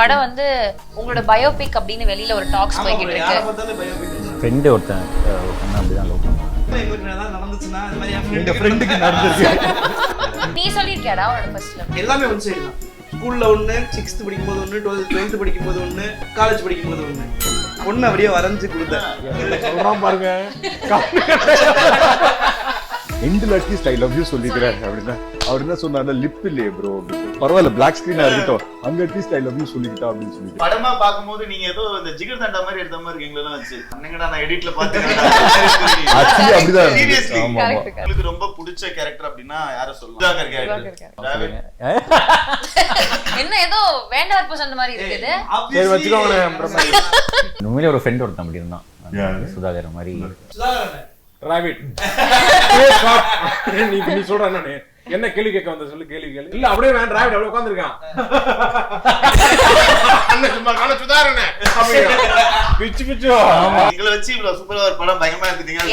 படம் வந்து உங்களோட பயோபிக் அப்படின்னு வெளியில ஒரு டாக்ஸ் போயிட்டு இருக்கு. ஃப்ரெண்ட் ஒருத்தன் அப்படிதான் லவ் பண்ணான். நீ சொல்லிருக்கியாடா உன்னோட ஃபர்ஸ்ட் லவ்? எல்லாமே ஒன் சைடு தான். ஸ்கூல்ல ஒன்று, 6th படிக்கும்போது ஒன்று, 12th படிக்கும்போது ஒன்று, காலேஜ் படிக்கும்போது ஒன்று. ஒன்று அப்படியே வரைஞ்சு கொடுத்தேன். சொல்றான் பாருங்க. எண்டில் அட்லீஸ்ட் ஐ லவ் யூ சொல்லிக்கிறேன் அப்படின்னா அவர் என்ன சொன்னார்ல, லிப் இல்லையே ப்ரோ அப்படின்னு. பரவாயில்ல பிளாக் ஸ்கிரீனா இருக்கட்டும், அங்க அட்லீஸ்ட் ஐ லவ் யூ சொல்லிக்கிட்டா அப்படின்னு சொல்லிட்டு படமா பாக்கும்போது நீங்க ஏதோ இந்த ஜிகர் தண்டா மாதிரி எடுத்த மாதிரி இருக்கீங்களா வச்சு அண்ணங்கடா நான் எடிட்ல பார்த்தேன். ஆக்சுவலி அப்படிதான். சீரியஸ்லி ஆமா ஆமா. உங்களுக்கு ரொம்ப பிடிச்ச கேரக்டர் அப்படின்னா யாரை சொல்லலாம்? சுதாகர் கேரக்டர். என்ன ஏதோ வேண்டாத பர்சன் மாதிரி இருக்குது. சரி வச்சுக்கோங்க. உண்மையிலே ஒரு ஃப்ரெண்ட் ஒருத்தன் அப்படி இருந்தான், சுதாகர் மாதிரி. ராபிட் நீ சொல்ற நானே என்ன கேள்வி கேட்க வந்த சொல்லு, கேள்வி கேளு. இல்ல அப்படியே வேண்டாம், ராபிட் அப்படியே உட்கார்ந்திருக்கான். அண்ணன் சும்மா காண சுதாரணே அப்படியே பிச்சு பிச்சு. எங்களை வச்சு இவ்வளவு சூப்பரா ஒரு படம் பயங்கரமா எடுத்துட்டீங்க.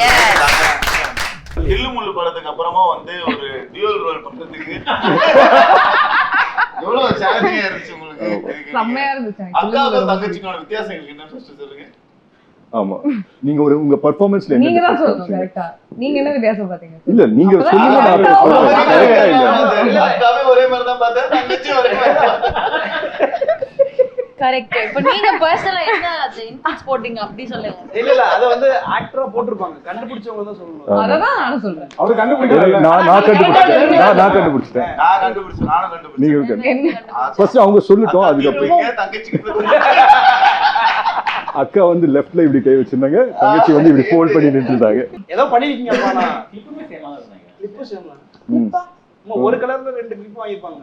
தில்லு முள்ளு படத்துக்கு அப்புறமா வந்து ஒரு டியூவல் ரோல் பண்றதுக்கு எவ்வளவு சேலஞ்சிங்கா இருந்துச்சு உங்களுக்கு? செம்மையா இருந்துச்சு. அக்காவுக்கும் தங்கச்சிக்கான வித்தியாசம் எங்களுக்கு என்ன ஃபர்ஸ்ட் சொல்லுங்க. ஆமா, நீங்க ஒரு உங்க பெர்ஃபார்மன்ஸ்ல நீங்க தான் சொல்லணும் கரெக்ட்டா. நீங்க என்ன வித்தியாசம் பாத்தீங்க? இல்ல நீங்க சொல்லுங்க, நான் சொல்றேன். கரெக்ட்டா இல்ல அக்காவே ஒரே மாதிரி தான் பார்த்தேன், தங்கச்சி ஒரே மாதிரி தான். கரெக்ட். இப்போ நீங்க பர்சனலா என்ன இன்புட்ஸ் போட்டீங்க அப்படி சொல்லுங்க. இல்ல அத வந்து ஆக்டரா போட்டுருப்பாங்க, கண்டுபிடிச்சவங்க தான் சொல்லணும். அததான் நானும் சொல்றேன். அவர் கண்டுபிடிக்கல, நான் கண்டுபிடிச்சேன். நான் கண்டுபிடிச்சேன். நானும் கண்டுபிடிச்சேன். நீங்க ஃபர்ஸ்ட் அவங்க சொல்லட்டும், அதுக்கு அப்புறம் தங்கச்சிக்கு அக்கா வந்து லெஃப்ட்ல இப்படி கை வச்சிருந்தாங்க, தங்கச்சி வந்து இப்படி ஃபோல்ட் பண்ணி நின்னுட்டாங்க. ஏதோ பண்ணிருக்கீங்க அப்பா. நான் கிளிப்புமே சேமா தான் இருந்தாங்க. கிளிப்பு சேமா. கிளிப்பா ஒரு கலர்ல 2 கிளிப் வாங்கிருப்பாங்க.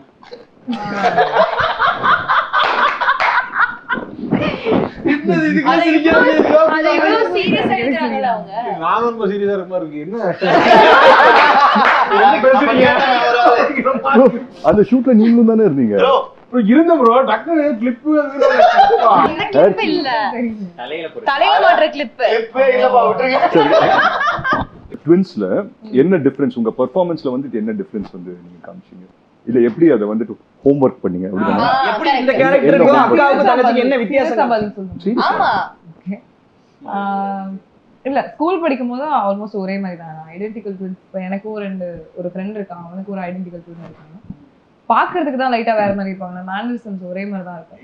அது எவ்வளவு சீரியஸா எடுக்கறாங்கல அவங்க. நான் ரொம்ப சீரியஸா இருக்க மாதிரி இருக்கு. என்ன அந்த ஷூட்ல நீங்களும் தானே இருந்தீங்க? இருந்த ப்ரோ, டக்குனு கிளிப் இந்த கிளிப் இல்ல, தலையில மாட்ற கிளிப். ட்வின்ஸ்ல என்ன டிஃபரன்ஸ் உங்க பெர்ஃபார்மன்ஸ்ல வந்து என்ன டிஃபரன்ஸ் வந்து நீங்க காமிச்சீங்க? இல்ல எப்படி அதை வந்துட்டு ஹோம்வொர்க் பண்ணீங்க அப்படினா எப்படி இந்த கேரக்டருக்கு அக்காவுக்கு தங்கச்சிக்கு என்ன வித்தியாசம்? பதில் சொல்லுங்க. ஆமா. இல்ல ஸ்கூல் படிக்கும்போது ஆல்மோஸ்ட் ஒரே மாதிரி தான். Identical twins. இப்போ எனக்கும் ஒரு ஃப்ரெண்ட் இருக்கான், அவனுக்கு ஒரு ஐடென்டிக்கல் ட்வின் இருக்காங்க. பாக்குறதுக்கு தான் லைட்டா வேற மாதிரி இருப்பாங்க, மேனரிசம்ஸ் ஒரே மாதிரி தான் இருக்கும்.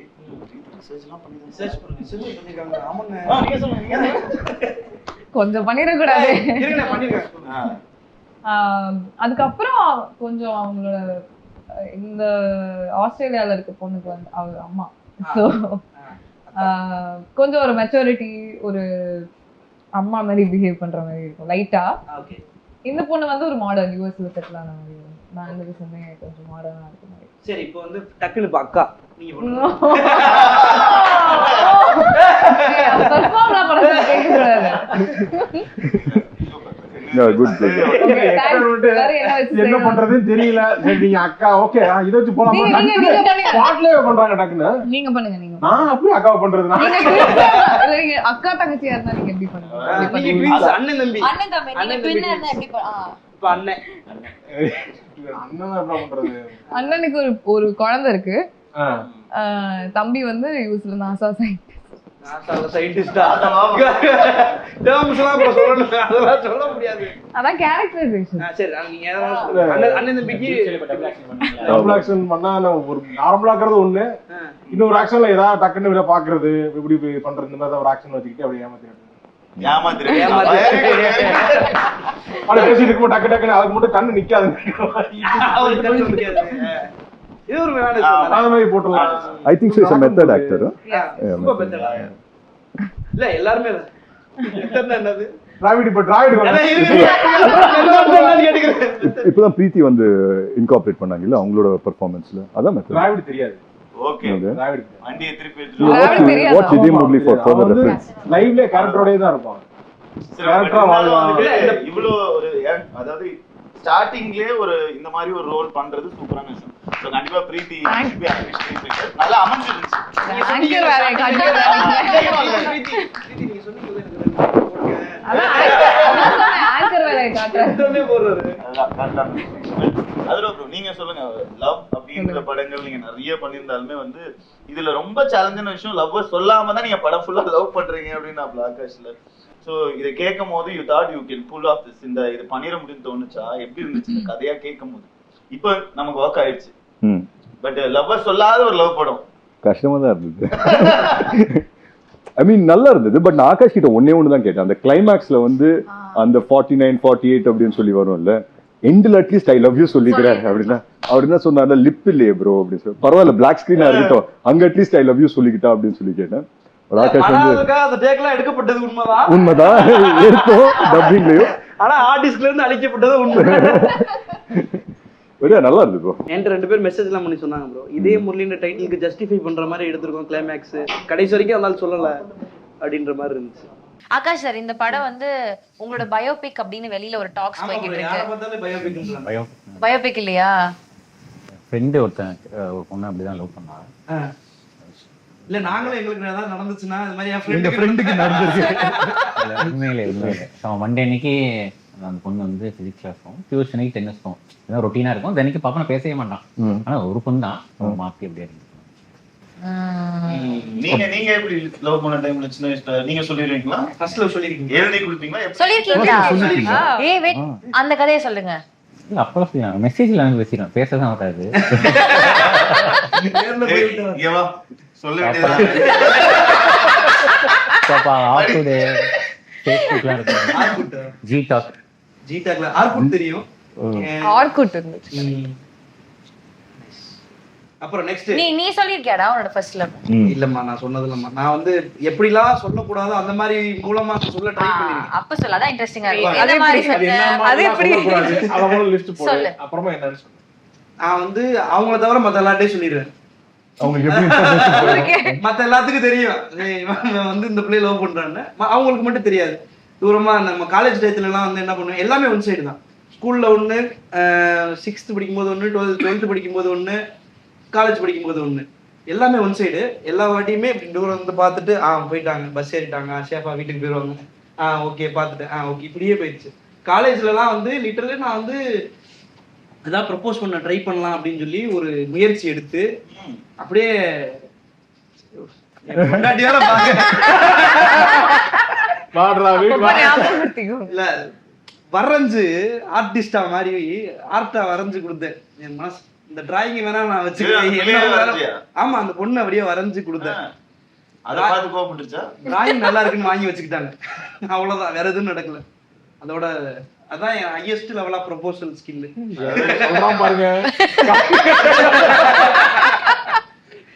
கொஞ்சம் பண்ணிடக்கூடாது. அதுக்கப்புறம் கொஞ்சம் அவங்களோட இந்த ஆஸ்திரேலியால இருக்க பொண்ணுக்கு வந்து அவங்க அம்மா கொஞ்சம் ஒரு மெச்சூரிட்டி, ஒரு அம்மா மாதிரி பிஹேவ் பண்ற மாதிரி இருக்கும் லைட்டா. இந்த பொண்ணு வந்து ஒரு மாடர்ன் யூஎஸ்ல செட்டில் ஆன மாதிரி இருக்கும். மேனரிசமே கொஞ்சம் மாடர்னா இருக்க மாதிரி. சரி, இப்போ வந்து டக்குனு அக்கா நீங்க என்ன பண்றதுன்னு தெரியல. சரி நீங்க அக்கா ஓகே இத வச்சு போலாம். பாட்லயே பண்றாங்க டக்குன்னு. நீங்க பண்ணுங்க. நீங்க நான் அப்படியே அக்காவை பண்றதுனா நீங்க அக்கா தங்கச்சியா இருந்தா நீங்க எப்படி பண்ணுவீங்க? நீங்க ட்வின்ஸ் அண்ணன் தம்பி. நீங்க ட்வின் இருந்தா எப்படி இப்ப அண்ணன் என்ன பண்றது? அண்ணனுக்கு ஒரு குழந்தை இருக்கு. தம்பி வந்து யூஸ்ல நாசா சயின்டிஸ்டா. அதெல்லாம் சொல்ல முடியாது. அதான் கேரக்டரைசேஷன். சரி நீங்க அண்ணன் தம்பிக்கு டபுள் ஆக்ஷன் பண்ணா ஒரு நார்மலா இருக்கிறது ஒண்ணு, இன்னொரு ஆக்ஷன்ல ஏதாவது டக்குன்னு பாக்குறது இப்படி பண்றது, இந்த மாதிரி ஒரு ஆக்ஷன் வச்சுக்கிட்டு அப்படியே பேசிட்டு இருக்கும். டக்கு டக்குன்னு அதுக்கு மட்டும் கண்ணு நிக்காது. இது ஒரு மாதிரி போட்டுலாம். I think so is a method actor. இல்ல எல்லாரும் என்னது டிராவிட் இப்பதான் பிரீத்தி வந்து இன்கார்பரேட் பண்ணாங்க இல்ல அவங்களோட பெர்ஃபார்மன்ஸ்ல. அதான் மெத்தட். டிராவிட் தெரியாது. ஓகே டிராவிட் வண்டியை திருப்பி வாட்ச் இதே மூவி ஃபார் ஃபர்தர் ரெஃபரன்ஸ். லைவ்ல கேரக்டரோடே தான் இருப்பாங்க. கேரக்டரா வாழ்வாங்க. இவ்ளோ ஒரு அதாவது ஸ்டார்டிங்லயே ஒரு இந்த மாதிரி ஒரு ரோல் பண்றது சூப்பரான விஷயம். சோ கண்டிப்பா பிரீத்தி நல்லா அமைஞ்சிருச்சு. ஆங்கர் வேற நீங்க சொன்னீங்க ஆங்கர் வேற காட்றேன். போறாரு. அதுல ப்ரோ நீங்க சொல்லுங்க, லவ் அப்படிங்கிற படங்கள் நீங்க நிறைய பண்ணியிருந்தாலுமே வந்து இதுல ரொம்ப சேலஞ்சான விஷயம் லவ் சொல்லாம தான் நீங்க படம் ஃபுல்லா லவ் பண்றீங்க அப்படின்னு நான் ஆகாஷ்ல. ஸோ இதை கேட்கும் போது you thought you can pull off this, இந்த இது பண்ணிட முடியும்னு தோணுச்சா? எப்படி இருந்துச்சு இந்த கதையா கேட்கும் போது? இப்போ நமக்கு ஒர்க் ஆயிடுச்சு, பட் லவ் சொல்லாத ஒரு லவ் படம் கஷ்டமா தான் இருந்தது. ஐ மீன் நல்லா இருந்தது. பட் நான் ஆகாஷ் கிட்ட ஒன்னே ஒன்று தான் கேட்டேன். அந்த கிளைமேக்ஸ்ல வந்து அந்த 49, 48 அப்படின்னு சொல்லி வரும்ல, எண்டில் அட்லீஸ்ட் ஐ லவ் யூ சொல்லிக்கிறேன் அப்படின்னா அவர் என்ன சொன்னார்ல, லிப் இல்லையே ப்ரோ அப்படின்னு சொல்லி. பரவாயில்ல பிளாக் ஸ்கிரீனா இருக்கட்டும், அங்க அட்லீஸ்ட் ஐ லவ் யூ சொல்லிக்கிட்டா அப்படின்னு சொல்லி கேட்டேன். ஆகாஷ் வந்து அந்த டேக்லாம் எடுக்கப்பட்டது உண்மைதான், உண்மைதான் எடுத்தோம் டப்பிங்லயும், ஆனா ஆர்டிஸ்ட்ல இருந்து அழிக்கப்பட்டது உண்மை. நல்லா இருந்து ப்ரோ. என்கிட்ட 2 பேர் மெசேஜ் எல்லாம் பண்ணி சொன்னாங்க ப்ரோ, இதே முரளின்ற டைட்டிலுக்கு ஜஸ்டிஃபை பண்ற மாதிரி எடுத்திருக்கோம் கிளைமேக்ஸ், கடைசி வரைக்கும் அதனால சொல்லல அப்படின்ற மாதிரி இருந்துச்சு. ஆகாஷ் சார், இந்த படம் வந்து உங்களோட பயோபிக் அப்படின்னு வெளியில ஒரு டாக்ஸ் போய்கிட்டு இருக்கு. பயோபிக் இல்லையா? ஃப்ரெண்டு ஒருத்தன் ஒரு பொண்ணு அப்படிதான் லவ் பண்ணாங்க. இல்ல நாங்களும் எங்களுக்கு ஏதாவது நடந்துச்சுன்னா இது மாதிரி என் ஃப்ரெண்டுக்கு நடந்துருக்கு. உண்மையிலே அவன் மண்டே அன்னைக்கு அந்த பொண்ணு வந்து பிசிக்ஸ் கிளாஸும் டியூஷனுக்கு டென்னிஸ்க்கும் இதான் ரொட்டீனா இருக்கும். தினைக்கு பாப்பா பேசவே மாட்டான், ஆனா ஒரு பொண்ணு தான் மாத்தி அப்படியே இருக்கு. நீங்க எப்படி லவ் பண்ண டைம்ல சின்ன வயசுல நீங்க சொல்லிருக்கீங்களா? ஃபர்ஸ்ட் லவ் சொல்லிருக்கீங்க, எழுதி கொடுத்தீங்களா? சொல்லிருக்கீங்களா? ஏய் வெயிட், அந்த கதையை சொல்லுங்க. இல்ல அப்பலாம் மெசேஜ்ல நான் பேசிறேன், பேசதான் வராது. ஏவா சொல்ல வேண்டியது பாப்பா ஆஃப்டே ஃபேஸ்புக்ல இருக்கு, ஜிடாக்ல ஆர்குட் தெரியும், ஆர்குட் இருந்துச்சு. அப்புறம் நெக்ஸ்ட் நீ சொல்லிருக்கியாடா உன்னோட ஃபர்ஸ்ட் லவ்? இல்லம்மா நான் சொன்னது இல்லம்மா. நான் வந்து எப்படிலாம் சொல்லக்கூடாதோ அந்த மாதிரி மூலமா சொல்ல ட்ரை பண்ணிருக்கேன். அப்ப சொல்ல அதான் இன்ட்ரஸ்டிங்கா இருக்கு. அதே மாதிரி அது எப்படி அவங்கள லிஸ்ட் போடு, சொல்லு. அப்புறமா என்னன்னு சொல்லு. நான் வந்து அவங்கள தவிர மத்த எல்லார்ட்டையும் சொல்லிடுவேன். அவங்களுக்கு எப்படி மத்த எல்லாத்துக்கும் தெரியும் இவன் வந்து இந்த பிள்ளை லவ் பண்றான்னு, அவங்களுக்கு மட்டும் தெரியாது. தூரமா நம்ம காலேஜ் டயத்துல எல்லாம் வந்து என்ன பண்ணுவோம், எல்லாமே ஒன் சைடு தான். ஸ்கூல்ல ஒண்ணு, 6th படிக்கும்போது ஒண்ணு, 12th படிக்கும்போது ஒண்ணு, காலேஜ் படிக்கும்போது ஒண்ணு, எல்லாமே ஒன் சைடு. எல்லா வாட்டியுமே இப்படி தூரம் வந்து பார்த்துட்டு போயிட்டாங்க, பஸ் ஏறிட்டாங்க, சேஃபா வீட்டுக்கு போயிடுவாங்க, ஓகே பார்த்துட்டு ஓகே, இப்படியே போயிடுச்சு. காலேஜ்லலாம் வந்து லிட்டரலி நான் வந்து ஏதாவது ப்ரப்போஸ் பண்ண ட்ரை பண்ணலாம் அப்படின்னு சொல்லி ஒரு முயற்சி எடுத்து அப்படியே இல்ல வரைஞ்சு ஆர்டிஸ்டா மாதிரி ஆர்ட்டா வரைஞ்சு கொடுத்தேன். என் மனசு இந்த டிராயிங் வேணா நான் வச்சுக்கிறேன். ஆமா, அந்த பொண்ணு அப்படியே வரைஞ்சு கொடுத்தேன். டிராயிங் நல்லா இருக்குன்னு வாங்கி வச்சுக்கிட்டாங்க, அவ்வளவுதான், வேற எதுவும் நடக்கல. அதோட அதான் என் highest level of proposal skill. பாருங்க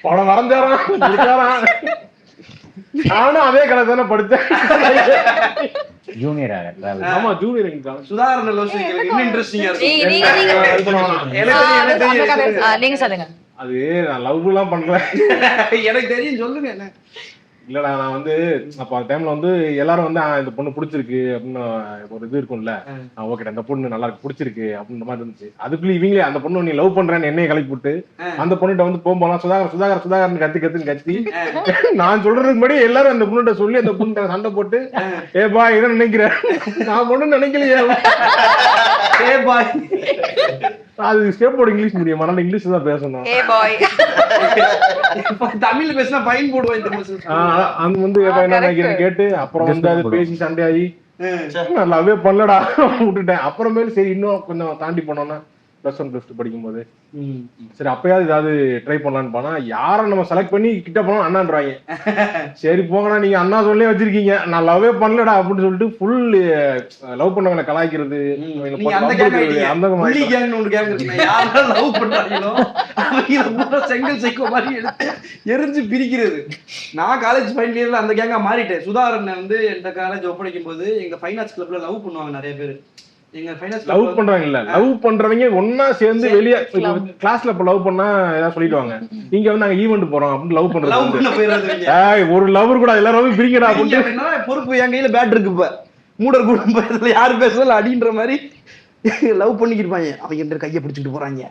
படம் வரைஞ்சாராம், நானும் அதே கலை தானே படிச்சேன். ஜூனியர் ஆமா ஜூனியர் சுதாரண லோசிக்கு இன்னும் இன்ட்ரெஸ்டிங்கா நீங்க சொல்லுங்க. அது நான் லவ் எல்லாம் பண்றேன், எனக்கு தெரியும், சொல்லுங்க. என்ன இல்லடா, நான் வந்து அப்ப அந்த டைம்ல வந்து எல்லாரும் வந்து இந்த பொண்ணு பிடிச்சிருக்கு அப்படின்னு ஒரு இது இருக்கும்ல, ஓகே இந்த பொண்ணு நல்லா இருக்கு பிடிச்சிருக்கு அப்படின்ற மாதிரி இருந்துச்சு. அதுக்குள்ள இவங்களே அந்த பொண்ணு நீ லவ் பண்றேன்னு என்னைய கிளப்பி விட்டு அந்த பொண்ணுகிட்ட வந்து போகும்போது சுதாகர் கத்தி நான் சொல்றதுக்கு முன்னாடி எல்லாரும் அந்த பொண்ணுகிட்ட சொல்லி அந்த பொண்ணு சண்டை போட்டு ஏபா இதை நினைக்கிறேன், நான் பொண்ணு நினைக்கலையே, அது ஸ்டேப் போர்டு இங்கிலீஷ் மீடியம், அதனால இங்கிலீஷ் தான் பேசணும். தமிழ்ல பேசினா ஃபைன் போடுவாங்க. அது வந்து கேட்டு அப்புறம் வந்து அது பேசி சண்டையாகி நல்லாவே பண்ணலடா விட்டுட்டேன். அப்புறமேல சரி இன்னும் கொஞ்சம் தாண்டி போனோம்னா +1 +2 படிக்கும்போது சரி அப்பயாவது ஏதாவது ட்ரை பண்ணலான்னு போனா யாரை நம்ம செலக்ட் பண்ணி கிட்ட போனோம் அண்ணான்றாங்க. சரி போங்கடா நீங்க அண்ணா சொல்லி வச்சிருக்கீங்க, நான் லவ்வே பண்ணலடா அப்படின்னு சொல்லிட்டு ஃபுல் லவ் பண்ணவங்களை கலாய்க்கிறது, செங்கல் சைக்கோ மாதிரி எரிஞ்சு பிரிக்கிறது. நான் காலேஜ் ஃபைனல் இயர்ல அந்த கேங்கா மாறிட்டேன். சுதாரணை வந்து எந்த காலேஜ் ஒப்படைக்கும் போது எங்க ஃபைன் ஆர்ட்ஸ் கிளப்ல லவ் பண்ணுவாங்க நிறைய பேர். லவ் பண்றாங்க இல்ல, லவ் பண்றவங்க ஒன்னா சேர்ந்து வெளியே கிளாஸ்ல இப்ப லவ் பண்ணா ஏதாவது சொல்லிடுவாங்க, இங்க வந்து நாங்க ஈவென்ட் போறோம் அப்படின்னு லவ் பண்றது. ஒரு லவர் கூட எல்லாரும் பிரிக்கடா அப்படின்னு பொறுப்பு என் கையில பேட் இருக்கு. இப்ப மூடர் கூட யாரு பேசல அடின்ற மாதிரி லவ் பண்ணிக்கிருப்பாங்க. அவங்க கையை பிடிச்சிட்டு போறாங்க,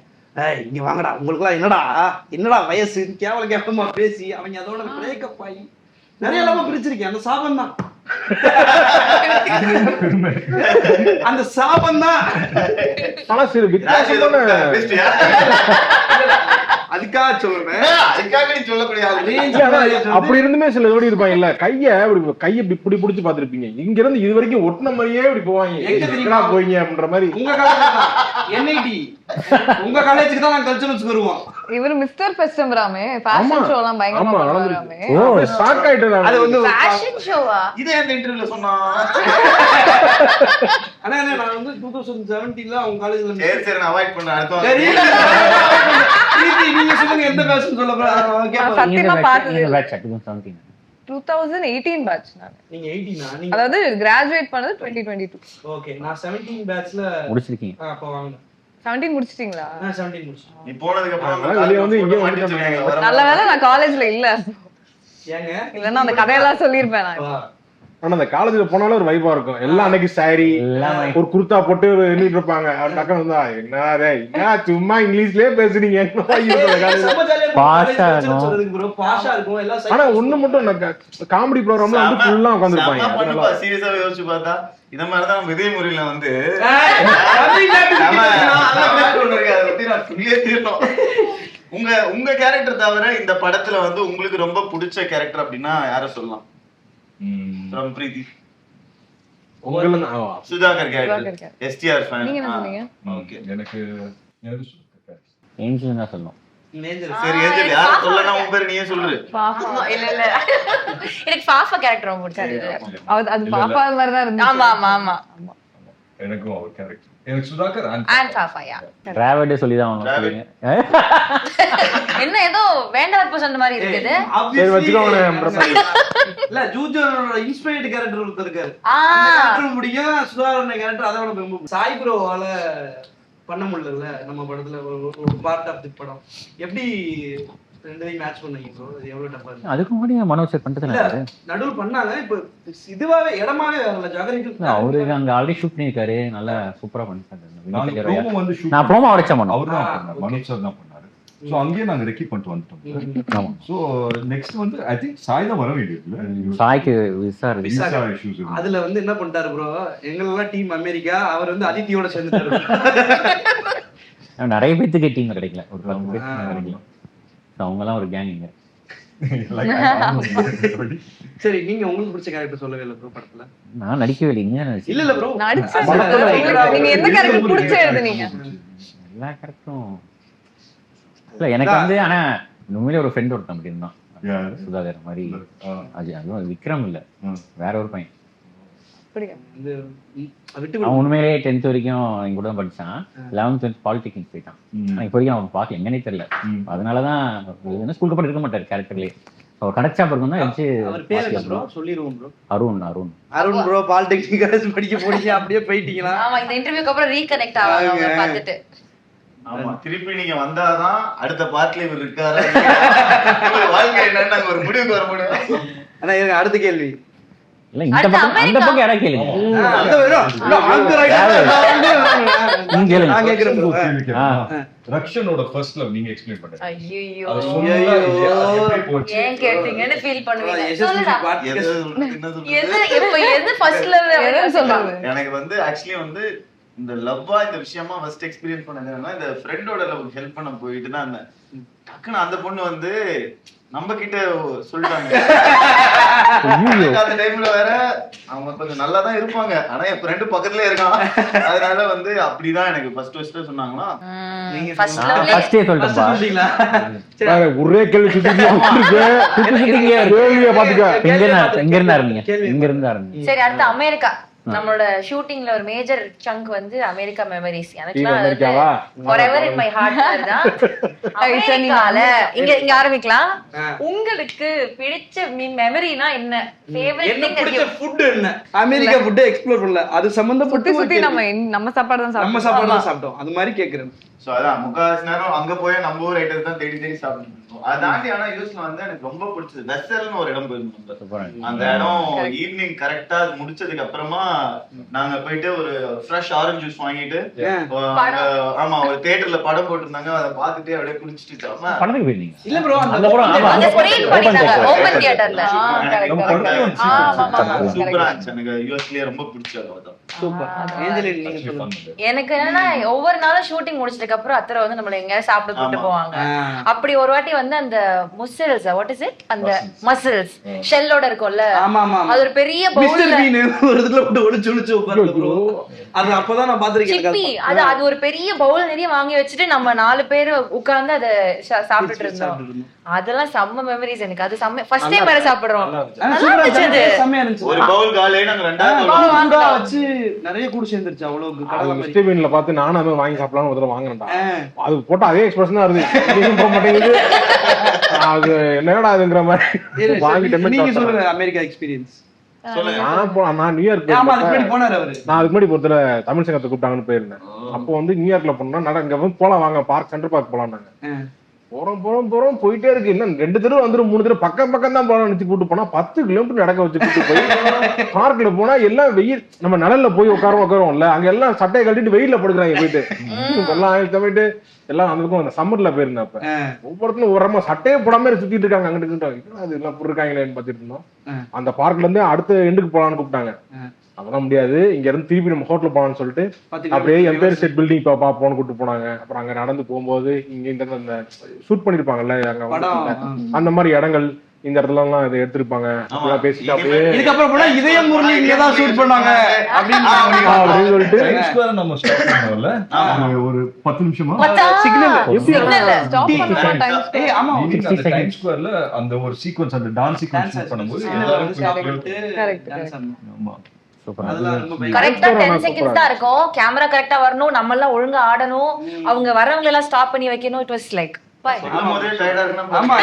இங்க வாங்கடா உங்களுக்கு எல்லாம் என்னடா வயசு கேவலமா பேசி அவங்க அதோட பிரேக்கப் ஆகி நிறைய லவ் பிரிச்சிருக்கேன். அந்த சாபம் தான் அந்த சாபம் தான். ஆனா சரி வித்தியாசமான அதுக்காக சொல்றேன். அதுக்காக நீ சொல்லக்கூடிய அப்படி இருந்துமே சில ஜோடி இருப்பாங்க இல்ல, கையை இப்படி பிடிச்சு பாத்துருப்பீங்க, இங்க இருந்து இது வரைக்கும் ஒட்டின மாதிரியே இப்படி போவாங்க, எங்க போவீங்க அப்படின்ற மாதிரி. உங்க காலேஜ் என்ஐடி, உங்க காலேஜுக்கு தான் நாங்க கல்ச்சுரல்ஸ் வருவோம். இவர் மிஸ்டர் ஃபெஸ்டிவராமே ஃபேஷன் ஷோலாம் பயங்கரமா பண்ணுவாராமே. ஷாக் ஆயிட்டேன். அது வந்து ஃபேஷன் ஷோவா? இதே அந்த இன்டர்வியூல சொன்னா. ஆனா நான் வந்து 2017ல அவங்க காலேஜ்ல சரி நான் அவாய்ட் பண்றேன். அடுத்து சரி நீங்க சொல்லுங்க எந்த ஃபேஷன் சொல்ல போறீங்க? சத்தியமா பார்த்தது 2017 2018 பேட்ச் நான். நீங்க 18 நீங்க அதாவது கிராஜுவேட் பண்ணது 2022. ஓகே, நான் 17 பேட்ச்ல முடிச்சிருக்கீங்க. அப்ப வாங்க. 17 முடிச்சிட்டீங்களா? நான் 17 முடிச்சேன். நீ போனதுக்கு அப்புறம் வெளிய வந்து இங்க வந்துட்டீங்க. நல்ல வேளை நான் காலேஜ்ல இல்ல. ஏங்க இல்லன்னா அந்த கதையெல்லாம் சொல்லிருப்பேன் நான். ஆனா அந்த காலேஜ்ல போனாலும் ஒரு வைபா இருக்கும். எல்லாம் அன்னைக்கு சாரி ஒரு குர்தா போட்டு நின்றுட்டு இருப்பாங்க. டக்குனு வந்தா என்ன சும்மா இங்கிலீஷ்லயே பேசுறீங்க. பாஷா இருக்கும் எல்லாம். ஆனா ஒண்ணு மட்டும் காமெடி ப்ரோகிராம்ல வந்து ஃபுல்லா உட்கார்ந்திருப்பாங்க. சீரியஸாவே யோசிச்சு பார்த்தா இந்த மாதிரி தான் விஜய் முறையில வந்து உங்க கேரக்டர் தவிர இந்த படத்துல வந்து உங்களுக்கு ரொம்ப பிடிச்ச கேரக்டர் அப்படின்னா யார சொல்லலாம்? பிரீத்தி, சுதாகர் கேரக்டர், எஸ்டிஆர் ஃபேன். நீங்க என்ன சொன்னீங்க? ஓகே, எனக்கு ஏஞ்சல் தான் சொல்லணும். சரி ஏஞ்சல் யார சொல்லனா உன் பேர் நீயே சொல்லு. இல்ல இல்ல எனக்கு பாப்பா கேரக்டர் ரொம்ப பிடிச்சது. அது பாப்பா மாதிரி தான் இருந்துச்சு. ஆமா ஆமா ஆமா. எனக்கும் அவர் கேரக்டர் எனக்கு சுதாகர் அண்ட் பாப்பாயா டிராவல்டே சொல்லி தான் சொல்லுங்க. என்ன ஏதோ வேண்டாத பர்சன் மாதிரி இருக்குது. சரி வச்சுக்கோங்க. இல்ல ஜூஜோனோட இன்ஸ்பயர்ட் கேரக்டர் ஒருத்தர் இருக்காரு. அந்த கேரக்டர் பிடிக்கும். சுதாகர் கேரக்டர் அதோட ரொம்ப சாய் ப்ரோவால பண்ண முடியல நம்ம படத்துல ஒரு பார்ட் ஆஃப் தி படம். எப்படி ரெண்டையும் மேட்ச் பண்ணீங்க ப்ரோ? அது எவ்வளவு டஃபா இருக்கு? அதுக்கு முன்னாடி மனோஜ் சார் பண்ணிட்டு நடுவுல பண்ணாங்க. இப்ப இதுவாவே இடமாவே வரல. ஜாகரிக்கு அவருக்கு அங்க ஆல்ரெடி ஷூட் பண்ணிருக்காரு. நல்லா சூப்பரா பண்ணிட்டாரு. நான் ப்ரோமோ அவரச்ச பண்ணோம். அவர் தான் பண்ணாரு. மனோஜ் சார் தான் பண்ணாரு. சோ அங்கேயே நாங்க ரெக்கி பண்ணிட்டு வந்துட்டோம். ஆமா. சோ நெக்ஸ்ட் வந்து ஐ திங்க் சாய் தான் வர வேண்டியது. சாய்க்கு விசா இஷ்யூஸ். அதுல வந்து என்ன பண்ணிட்டாரு ப்ரோ, எங்களெல்லாம் டீம் அமெரிக்கா, அவர் வந்து அதித்தியோட சேர்ந்துட்டாரு. நிறைய பேத்துக்கு டீம் கிடைக்கல. ஒரு 10 பேர் கிடைக்கல. அவங்க எல்லாம் ஒரு கேங் இங்க. சரி, நீங்க உங்களுக்கு பிடிச்ச கேரக்டர் சொல்லவே இல்ல ப்ரோ படத்துல? நான் நடிக்கவே இல்லைங்க. இல்ல இல்ல ப்ரோ நடிச்சது. நீங்க எந்த கேரக்டர் பிடிச்ச எழுதுனீங்க? எல்லா கேரக்டரும் இல்ல எனக்கு வந்து. ஆனா உண்மையிலே ஒரு ஃப்ரெண்ட் ஒருத்தன் அப்படி இருந்தான், சுதாகர் மாதிரி. அதுவும் விக்ரம் இல்ல, வேற ஒரு பையன். அவன் உண்மையிலேயே 10th வரைக்கும் எங்க கூட தான் படிச்சான். 11th 12th பாலிடெக்னிக் போயிட்டான். இப்போ வரைக்கும் அவன் பார்க்க எங்கன்னே தெரியல. அதனாலதான் ஸ்கூலுக்கு போட்டு இருக்க மாட்டாரு கேரக்டர்லயே. அவர் கிடைச்சா பிறகு தான் சொல்லிடுவோம் bro. Arun bro polytechnic college படிக்க போறீங்க, அப்படியே போயிட்டீங்களா? ஆமா, இந்த இன்டர்வியூக்கு அப்புறம் ரீகனெக்ட் ஆவாங்க பார்த்துட்டு. ஆமா, திருப்பி நீங்க வந்தாதான் அடுத்த பார்ட்ல இவர் இருக்காரு வாழ்க்கை என்னன்னு நாங்க ஒரு முடிவுக்கு வர முடியும். ஆனா எனக்கு அடுத்த கேள்வி இல்ல, இந்த பக்கம் அந்த பக்கம் இடம் கேளுங்க. ரக்ஷனோட ஃபர்ஸ்ட் லவ் நீங்க எக்ஸ்பிளைன் பண்ணுங்க. ஐயோ ஏன் கேட்டிங்கன்னு ஃபீல் பண்ணுவீங்க. எனக்கு வந்து ஆக்சுவலி வந்து இந்த லவ்வா இந்த விஷயமா ஃபர்ஸ்ட் எக்ஸ்பீரியன்ஸ் பண்ணதுன்னா இந்த ஃப்ரெண்டோட லவ் ஹெல்ப் பண்ண போயிட்டு தான் இருந்தேன். டக்குன்னு அந்த பொண்ணு வந்து நம்ம கிட்ட சொல்லிட்டாங்க. அந்த டைம்ல வேற அவங்க கொஞ்சம் நல்லா தான் இருப்பாங்க, ஆனா என் ஃப்ரெண்டு பக்கத்துலயே இருக்கான். அதனால வந்து அப்படிதான் எனக்கு ஃபர்ஸ்ட் சொன்னாங்களா. ஒரே கேள்வி சரி, அடுத்து அமெரிக்கா. நம்மளோட ஷூட்டிங்ல ஒரு மேஜர் சங்க் வந்து அமெரிக்கா மெமரிஸ். எனக்குலாம் forever in my heart தான். அமெரிக்கால இங்க ஆரம்பிக்கலாம். உங்களுக்கு பிடிச்ச மெமரினா என்ன? ஃபேவரட் திங் பிடிச்ச ஃபுட் என்ன? அமெரிக்கா ஃபுட் எக்ஸ்ப்ளோர் பண்ணல, அது சம்பந்தப்பட்டு சுத்தி நம்ம சாப்பாடு தான் நம்ம சாப்பாடு தான் சாப்பிட்டோம். அது மாதிரி கேக்குறேன். சோ அதான் முக்காவாசி நேரம் அங்க போய் நம்ம ஊர் ஐட்டம் தான் தேடி தேடி சாப்பிட்டு இருக்கோம். அதை தாண்டி ஆனா யூஸ்ல வந்து எனக்கு ரொம்ப பிடிச்சது வெசல்னு ஒரு இடம் போயிருந்தோம். அந்த இடம் ஈவினிங் கரெக்டா முடிச்சதுக்கு அப்புறமா நாங்க போயிட்டு ஒரு ஃப்ரெஷ் ஆரஞ்சு ஜூஸ் வாங்கிட்டு ஆமா ஒரு தியேட்டர்ல படம் போட்டிருந்தாங்க, அதை பார்த்துட்டு அப்படியே குடிச்சிட்டு படத்துக்கு போயிருந்தீங்க? இல்ல ப்ரோ அந்த படம் அங்க ஸ்கிரீன் பண்ணிட்டாங்க ஓபன் தியேட்டர்ல. சூப்பரா இருந்துச்சு. எனக்கு யூஎஸ்லயே ரொம்ப பிடிச்சது. சூப்பர். ஏஞ்சலின் நீங்க சொல்லுங்க. எனக்கு என்னன்னா ஒவ்வொரு நாளும் ஷூட்டிங் முடிச்சதுக்கு அப்புறம் அத்தரை வந்து நம்மள எங்கயாவது சாப்பிட கூட்டு போவாங்க. அப்படி ஒரு வாட்டி வந்து அந்த முசல்ஸ் வாட் இஸ் இட் அந்த மசில்ஸ் ஷெல்லோட இருக்கும்ல, ஆமா ஆமா அது ஒரு பெரிய பவுல்ல ஒரு இதுல போட்டு ஒளிச்சு உட்கார்ந்து ப்ரோ. அது அப்பதான் நான் பாத்திருக்கேன். சிப்பி அது ஒரு பெரிய பவுல் நிறைய வாங்கி வச்சுட்டு நம்ம 4 பேர் உட்கார்ந்து அத சாப்பிட்டுட்டு இருந்தோம். அதெல்லாம் செம்ம மெமரிஸ் எனக்கு. அது செம்ம ஃபர்ஸ்ட் டைம் வேற சாப்பிடுறோம். நல்லா இருந்துச்சு. செம்மயா இருந்துச்சு. ஒரு பவுல் காலே நாங்க ரெண்டாவது வச்சு நிறைய கூட சேர்ந்துருச்சு. அவ்வளவு கடலை மாதிரி ஸ்டீவன்ல பார்த்து நானும் அதை வாங்கி சாப்பிடலாம்னு ஒரு தடவை வாங்கினேன்டா. அது போட்டு அதே எக்ஸ்பிரஷன் தான் வருது, போக மாட்டேங்குது. அது என்னடா அதுங்கிற மாதிரி வாங்கிட்டேன். நீங்க சொல்லுங்க அமெரிக்கா எக்ஸ்பீரியன்ஸ். நான் நியூயார்க் நான் அதுக்கு முன்னாடி ஒருத்தர தமிழ் சங்கத்தை கூப்பிட்டாங்கன்னு போயிருந்தேன். அப்போ வந்து நியூயார்க்ல போனோம்னா இங்க வந்து போலாம் வாங்க பார்க் சென்ட்ரல் பார்க் போலாம்னாங்க. போறோம் போயிட்டே இருக்கு. இன்னும் 2 தடவை வந்துடும் 3 தடவை பக்கம் தான் போறோம் நினைச்சு கூட்டு போனா 10 கிலோமீட்டர் நடக்க வச்சு கூட்டு போய் பார்க்ல போனா எல்லாம் வெயில். நம்ம நிழல்ல போய் உட்காரோம்ல, அங்க எல்லாம் சட்டையை கட்டிட்டு வெயில்ல படுக்கிறாங்க போயிட்டு. எல்லாம் போயிட்டு எல்லாம் அந்த பக்கம் அந்த சம்மர்ல போயிருந்தேன். அப்ப ஒவ்வொருத்தரும் ஒரு சட்டையே போடாம சுத்திட்டு இருக்காங்க. அங்கிட்டு அது எல்லாம் போட்டிருக்காங்களேன்னு பாத்துட்டு இருந்தோம். அந்த பார்க்ல இருந்து அடுத்த எண்டுக்கு போலான்னு கூப்பிட்டாங்க. அதெல்லாம் முடியாது, இங்க இருந்து திருப்பி நம்ம ஹோட்டல் போலான்னு சொல்லிட்டு அப்படியே எம்பயர் ஸ்டேட் பில்டிங் பாப்போம்னு கூப்பிட்டு போனாங்க. அப்புறம் அங்க நடந்து போகும்போது இங்க இந்த ஷூட் பண்ணிருப்பாங்கல்ல அந்த மாதிரி இடங்கள், இந்த இடத்துல எல்லாம் இதை எடுத்திருப்பாங்க. பேசிட்டு அப்படியே இதுக்கப்புறம் போனா இதயம் முரளி இங்க தான் ஷூட் பண்ணாங்க அப்படின்னு சொல்லிட்டு நம்ம ஸ்டாப் பண்ணோம்ல ஒரு 10 நிமிஷமா சிக்னல் ஸ்டாப் பண்ணா டைம் ஏய் ஆமா அந்த டைம் ஸ்கொயர்ல அந்த ஒரு சீக்வென்ஸ் அந்த டான்ஸ் சீக்வென்ஸ் ஷூட் பண்ணும்போது எல்லாரும் கரெக்ட். ஆமா சூப்பர். கரெக்டா 10 செகண்ட்ஸ் தான் இருக்கும். கேமரா கரெக்டா வரணும், நம்ம எல்லாம் ஒழுங்கா ஆடணும், அவங்க வரவங்க எல்லாம் ஸ்டாப் பண்ணி வைக்கணும். இட் வாஸ் லைக் பை ஆமா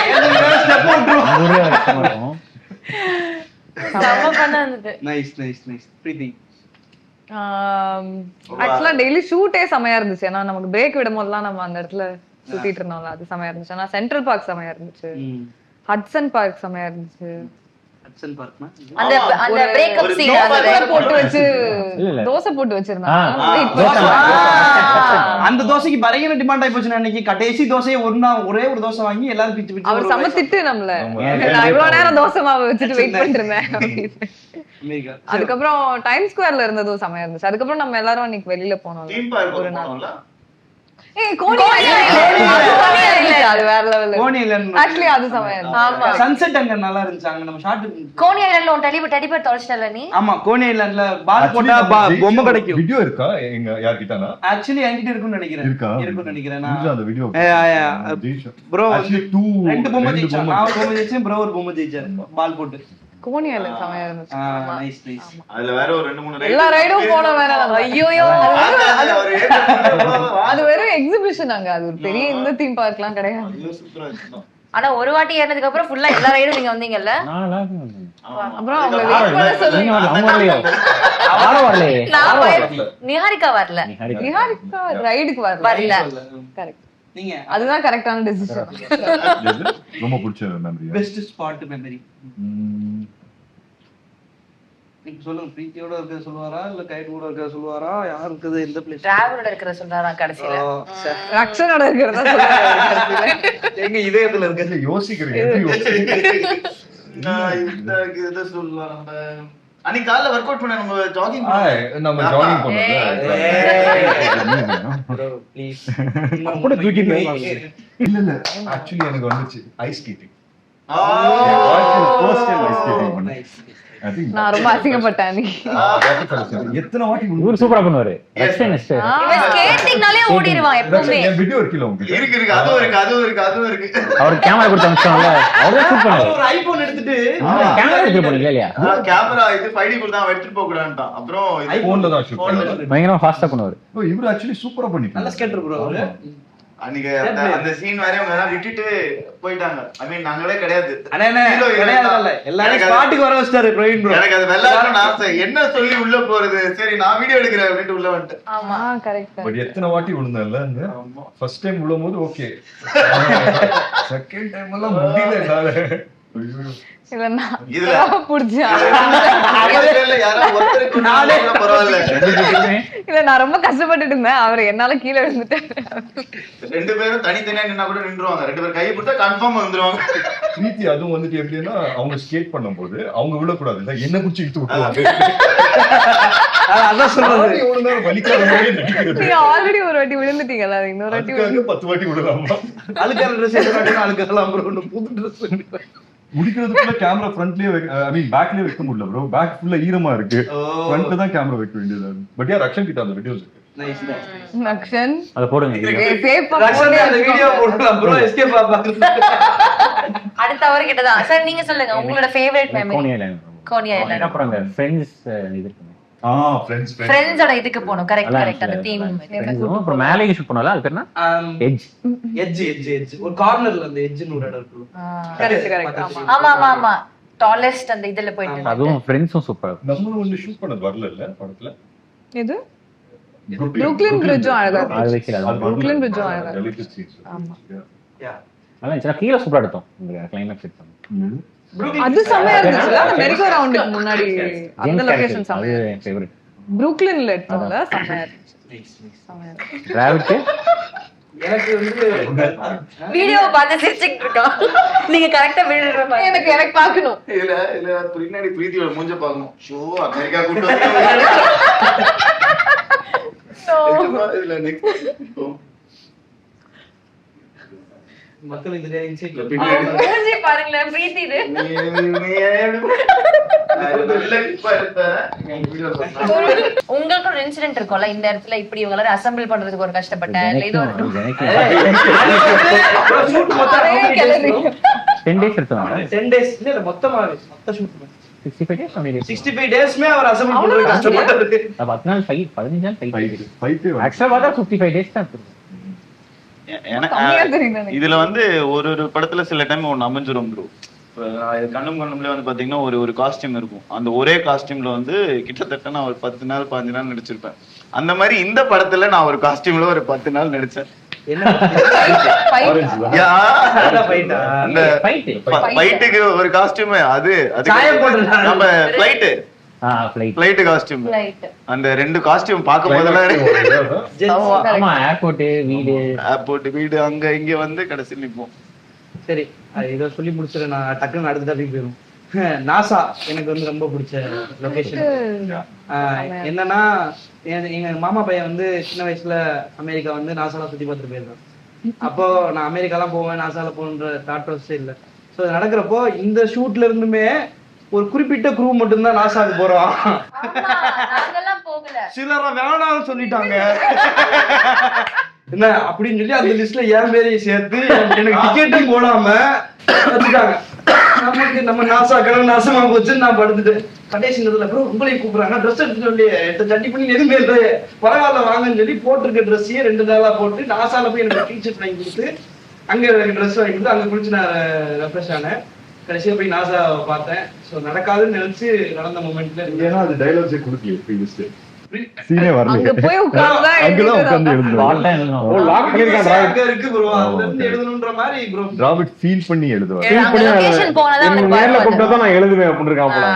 செம்ம பண்ணா இருந்தது. நைஸ் பிரீத்தி. ஆக்சுவலா டெய்லி ஷூட்டே செமையா இருந்துச்சு. ஏன்னா நமக்கு பிரேக் விடும் போதெல்லாம் நம்ம அந்த இடத்துல சுத்திட்டு இருந்தோம்ல, அது செமையா இருந்துச்சு. ஆனா சென்ட்ரல் பார்க் செமையா இருந்துச்சு, ஹட்சன் பார்க் செமையா இருந்துச்சு. அந்த பிரேக்கப் சீன் அந்த போட்டு வச்சு தோசை போட்டு வச்சிருந்தாங்க. அந்த தோசைக்கு பயங்கர டிமாண்ட் ஆயி போச்சு. அன்னைக்கு கடைசி தோசையை ஒரே ஒரு தோசை வாங்கி எல்லாரும் பிச்சு அவர் செம திட்டு நம்மள, நான் இவ்வளவு நேரம் தோசை மாவு வச்சுட்டு வெயிட் பண்ணிட்டு இருந்தேன். அதுக்கப்புறம் டைம் ஸ்கொயர்ல இருந்ததும் செமையா இருந்துச்சு. அதுக்கப்புறம் நம்ம எல்லாரும் அன்னைக்கு வெளியில போனோம் ஒரு நாள். அது வேற லெவல். ஆக்சுவலி அது செமையா இருந்துச்சு. சன்செட் அங்க நல்லா இருந்துச்சு. அங்க நம்ம ஷாட் கோனி ஐலண்ட்ல ஒரு டெலிபர் தொலைச்சிட்டல நீ. ஆமா கோனி ஐலண்ட்ல பால் போட்டா பொம்மை கிடைக்கும். வீடியோ இருக்கா எங்க யார்கிட்டனா? ஆக்சுவலி என்கிட்ட இருக்குன்னு நினைக்கிறேன். நான் அந்த வீடியோ ப்ரோ ஆக்சுவலி 2 பொம்மை ஜெயிச்சா. நான் ஒரு பொம்மை ஜெயிச்சேன், ப்ரோ ஒரு பொம்மை ஜெயிச்சாரு பால் போட்டு. கோனி ஐலண்ட் செமையா இருந்துச்சு. நைஸ். அதுல வேற ஒரு 2-3 எல்லா ரைடும் போன வேற. ஐயோயோ அது வெறும் எக்ஸிபிஷன். அங்க அது ஒரு பெரிய இந்த தீம் பார்க்லாம் கிடையாது. ஆனா ஒரு வாட்டி ஏறினதுக்கு அப்புறம் ஃபுல்லா எல்லா ரைடும் நீங்க வந்தீங்கல்ல. அப்புறம் அவங்க வெயிட் பண்ண சொல்லுங்க. நிஹாரிகா வரல. நிஹாரிகா ரைடுக்கு வரல. கரெக்ட். நீங்க அதுதான் கரெக்டான டிசிஷன். ரொம்ப பிடிச்ச மெமரி. பெஸ்ட் ஸ்பாட் மெமரி நீங்க சொல்லுங்க. பிரீத்தியோட இருக்கறது சொல்லுவாரா இல்ல கைடோட இருக்கறது சொல்லுவாரா? யார் இருக்குது எந்த பிளேஸ்? டிராவலோட இருக்கற சொல்றாரா கடைசில. ரக்ஷனோட இருக்கறதா சொல்றாரு. எங்க இதயத்துல இருக்கறது யோசிக்கிறீங்க. நான் இந்த சொல்லுவாங்க. அன்னைக்கு காலைல வொர்க் அவுட் பண்ண நம்ம ஜாகிங் பண்ணோம்ல. ப்ளீஸ் அப்படி தூக்கிட்டு இல்ல ஆக்சுவலி எனக்கு வந்துச்சு ஐஸ் ஸ்கேட்டிங். நைஸ். நான் ரொம்ப அசிங்கப்பட்டேன். எத்தனை வாட்டி இவர் சூப்பரா பண்ணுவாரு. இவன் ஸ்கேட்டிங்னாலே ஓடிடுவான் எப்பவுமே. வீடியோ இருக்குல்ல உங்களுக்கு? இருக்கு அதுவும் இருக்கு. அவர் கேமரா கொடுத்து அனுப்பிச்சாங்கல, அவரே ஷூட் பண்ணாரு. ஒரு ஐபோன் எடுத்துட்டு கேமரா எடுத்து போனீங்க இல்லையா? கேமரா இது 5D கொடுத்தா எடுத்துட்டு போக கூடாதுட்டான். அப்புறம் போன்ல தான் ஷூட் பண்ணுவாரு. பயங்கரமா ஃபாஸ்டா பண்ணுவாரு. இவர் ஆக்சுவலி சூப்பரா பண்ணிட்டாரு. நல்ல ஸ்கேட்டர் ப்ரோ அவரு. அன்னைக்கு அந்த சீன் வரையும் அவங்க எல்லாம் விட்டுட்டு போயிட்டாங்க. ஐ மீன் நாங்களே கிடையாது. எல்லாரும் ஸ்பாட்டுக்கு வர வச்சிட்டாரு பிரவீன் ப்ரோ. எனக்கு அது வெள்ளாடணும்னு ஆசை. என்ன சொல்லி உள்ள போறது, சரி நான் வீடியோ எடுக்கிறேன் அப்படின்ட்டு உள்ள வந்துட்டேன். ஆமா கரெக்ட். பட் எத்தனை வாட்டி விழுந்தேன்ல அந்த ஃபர்ஸ்ட் டைம் விழும்போது ஓகே, செகண்ட் டைம் எல்லாம் முடியல என்னால. இல்ல நான் இதுல புடிச்சா யாரோ ஒருத்தருக்கு பரவாயில்ல, இல்ல நான் ரொம்ப கஷ்டப்பட்டுட்டு இருந்தேன். அவர் என்னால கீழே விழுந்துட்டாரு. 2 பேரும் தனித்தனியா நின்னா கூட நின்றுவாங்க. 2 பேரும் கையை பிடிச்சா கன்ஃபார்ம் வந்துருவாங்க. பிரீத்தி அதுவும் வந்துட்டு எப்படின்னா அவங்க ஸ்கேட் பண்ணும்போது அவங்க விழக்கூடாது இல்ல, என்ன குச்சி இழுத்து விட்டுருவாங்க. அதான் சொல்றது. எவ்வளவு நேரம் வலிக்காத மாதிரி நடிக்கிறது. நீங்க ஆல்ரெடி ஒரு வாட்டி விழுந்துட்டீங்கல்ல, இன்னொரு வாட்டி அதுக்காக 10 வாட்டி விடலாமா? அழுக்கான ட்ரெஸ் எடுத்து அழுக்கலாம் ப்ரோ, புது ட்ரெஸ் முடிக்கிறதுக்குள்ள கேமரா ஃப்ரண்ட்லயே ஐ மீன் பேக்லயே வைக்க முடியல ப்ரோ. பேக் ஃபுல்லா ஈரமா இருக்கு, ஃப்ரண்ட்ல தான் கேமரா வைக்க வேண்டியது. பட் யார் ரக்ஷன் கிட்ட அந்த வீடியோஸ் இருக்கு. நைஸ் நக்ஷன் அத போடுங்க. சேஃபா அந்த வீடியோ போடலாம் ப்ரோ. எஸ்கேப் பாப்பாங்க. அடுத்த அவர் கிட்ட தான். சார் நீங்க சொல்லுங்க உங்களோட favourite memory. Coney island. Coney island. அப்புறம் அந்த ஃப்ரெண்ட்ஸ் இது இருக்கு. ஃப்ரெண்ட்ஸோட இதுக்கு போணும். Correct correct. அந்த தீம். அப்புறம் மேலே ஷூட் பண்ணல, அது பேர் என்ன? எட்ஜ். எட்ஜ் ஒரு கார்னர்ல அந்த எட்ஜ்னு ஒரு இடம் இருக்கு. Correct correct. ஆமா ஆமா ஆமா. டாலஸ்ட் அந்த இதுல போயிட்டு. அதுவும் ஃப்ரெண்ட்ஸும் சூப்பரா. நம்ம வந்து ஷூட் பண்ணது வரல இல்ல படத்துல. இது புரூக்ளின் பிரிட்ஜும் அழகா இருக்கு. அது வைக்கல. அது புரூக்ளின் பிரிட்ஜும் அழகா இருக்கு. ஆமா. அதான் சின்ன கீழ சூப்பரா எடுத்தோம் இந்த கிளைமேக்ஸ் எடுத்தோம். அது செமையா இருந்துச்சுல, அந்த மெரிகோ ரவுண்டுக்கு முன்னாடி அந்த லொகேஷன் அது செமையா. என் ஃபேவரட். புரூக்ளின்ல எடுத்தோம்ல, செமையா இருந்துச்சு. செமையா இருந்துச்சு. டிராவிட் எனக்கு வந்து வீடியோ பார்த்து சிரிச்சிட்டு இருக்கோம். நீங்க கரெக்ட்டா விழுற மாதிரி. எனக்கு பார்க்கணும். இல்ல பின்னாடி பிரீத்தியோட மூஞ்ச பார்க்கணும். ஷோ அமெரிக்கா கூட்டு இதுல நெக்ஸ்ட் மக்கள் இந்த இன்சைட்ல மூஞ்சி பாருங்களேன் பிரீத்தி இது. உங்களுக்கு ஒரு இன்சிடென்ட் இருக்கும்ல, இந்த இடத்துல இப்படி இவங்க எல்லாரும் அசெம்பிள் பண்றதுக்கு ஒரு கஷ்டப்பட்டேன் இல்ல இது ஒரு 10 days எடுத்தோம். 10 days இல்ல மொத்தமா மொத்த ஷூட் 65 days only. 65 டேஸ்மே அவர் அசெம்பிள் பண்றதுக்கு கஷ்டப்பட்டாரு. 10 நாள் ஃபைட், 15 நாள் ஃபைட். ஃபைட் ஆக்சுவலா பார்த்தா 55 days தான் இருக்கும். கம்மியா தெரியுது எனக்கு. இதுல வந்து ஒரு படத்துல சில டைம் ஒன்னு அமைஞ்சிரும் ப்ரோ. கண்ணும்ல வந்து பாத்தீங்கன்னா ஒரு காஸ்டியூம் இருக்கும். அந்த ஒரே காஸ்டியூம்ல வந்து கிட்டத்தட்ட நான் ஒரு 10 நாள் 15 நாள் நடிச்சிருப்பேன். அந்த மாதிரி இந்த படத்துல நான் ஒரு காஸ்டியூம்ல ஒரு 10 நாள் நடிச்சேன். ஃபைட்டுக்கு ஒரு காஸ்டியூம் அது நம்ம ஃபிளைட் காஸ்டியூம். அந்த 2 காஸ்டியூம் பார்க்கும் போதெல்லாம் ஆமா ஏர்போர்ட் வீடு அங்க இங்க வந்து கடைசியில் நிப்போம். சரி இதை சொல்லி முடிச்சிடுறேன். நான் டக்குன்னு அடுத்த டாபிக் போயிடும். நாசா எனக்கு வந்து ரொம்ப பிடிச்ச லொகேஷன். என்னன்னா எங்க மாமா பையன் வந்து சின்ன வயசுல அமெரிக்கா வந்து நாசால சுத்தி பார்த்துட்டு போயிருக்கான். அப்போ நான் அமெரிக்காலாம் போவேன், நாசால போகணுன்ற தாட் ப்ராசஸே இல்லை. ஸோ நடக்கிறப்போ இந்த ஷூட்ல இருந்துமே ஒரு குறிப்பிட்ட குரூ மட்டும்தான் நாசாக்கு போறோம். சிலர வேணாம்னு சொல்லிட்டாங்க. என்ன அப்படின்னு சொல்லி அந்த லிஸ்ட்ல என் பேரையும் சேர்த்து எனக்கு டிக்கெட்டும் போடாம வச்சுட்டாங்க. நமக்கு நம்ம நாசா கிழமை நாசமா போச்சுன்னு நான் படுத்துட்டேன். கடைசி நேரத்துல ப்ரோ உங்களையும் கூப்பிடுறாங்க, ட்ரெஸ் எடுத்து சொல்லி சட்டி பண்ணி எதுவுமே இல்லை, பரவாயில்ல வாங்கன்னு சொல்லி போட்டிருக்க ட்ரெஸ்ஸையே 2 நாளா போட்டு நாசால போய் எனக்கு டீஷர்ட் வாங்கி கொடுத்து அங்க எனக்கு ட்ரெஸ் வாங்கி கொடுத்து அங்க குளிச்சு நான் ரெஃப்ரெஷ் ஆனேன். கடைசியா போய் நாசா பார்த்தேன். ஸோ நடக்காதுன்னு நினைச்சு நடந்த மூமெண்ட்ல ஏன்னா அது டைலாக்ஸே கொடுக்கல ப்ரீவியஸ்லி. சீனே வரல. அங்க போய் உட்கார்ந்தா அங்கதான் உட்கார்ந்து எழுதுறோம். ஓ லாக் பண்ணிருக்கான் அங்க இருக்கு ப்ரோ. அதுல இருந்து எழுதணும்ன்ற மாதிரி ப்ரோ ராபர்ட் ஃபீல் பண்ணி எழுதுவார். லொகேஷன் போனதா எனக்கு நேர்ல கூப்பிட்டா தான் நான் எழுதுவேன் அப்படின்னு இருக்கான் போல.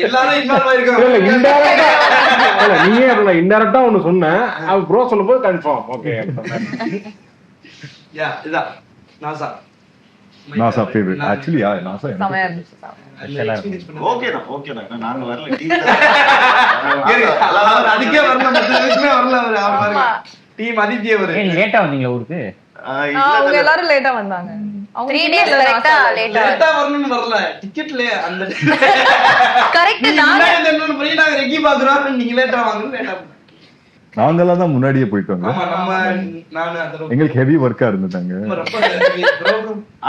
எல்லாரும் இன்வால்வ் ஆயிருக்காங்க. இல்ல இன்டைரக்டா இல்ல நீயே இல்ல இன்டைரக்டா ஒன்னு சொன்னேன். அவ ப்ரோ சொல்லும்போது கன்ஃபார்ம் ஓகே. யா இதான் நாசா நாசா ஃபேவரட் ஆக்சுவலி. நாசா செமையா இருந்துச்சு. ஓகே தான் நாங்க வரல. அதுக்கே வரல, மொத்தமே வரல. டீம் அதித்தியே வரு. லேட்டா வந்தீங்களா ஊருக்கு? அவங்க எல்லாரும் லேட்டா வந்தாங்க. 3 days கரெக்ட்டா லேட்டா வரணும்னு வரல. டிக்கெட்ல அந்த கரெக்ட். நான் என்னன்னு புரியல. நாங்க ரெக்கி பாக்குறோம், நீங்க லேட்டா வாங்க. லேட்டா நாங்கெல்லாம் தான் முன்னாடியே போயிட்டு வந்தோம். ஆமா நம்ம நானு அந்த எங்களுக்கு ஹெவி ஒர்க்கா இருந்துட்டாங்க.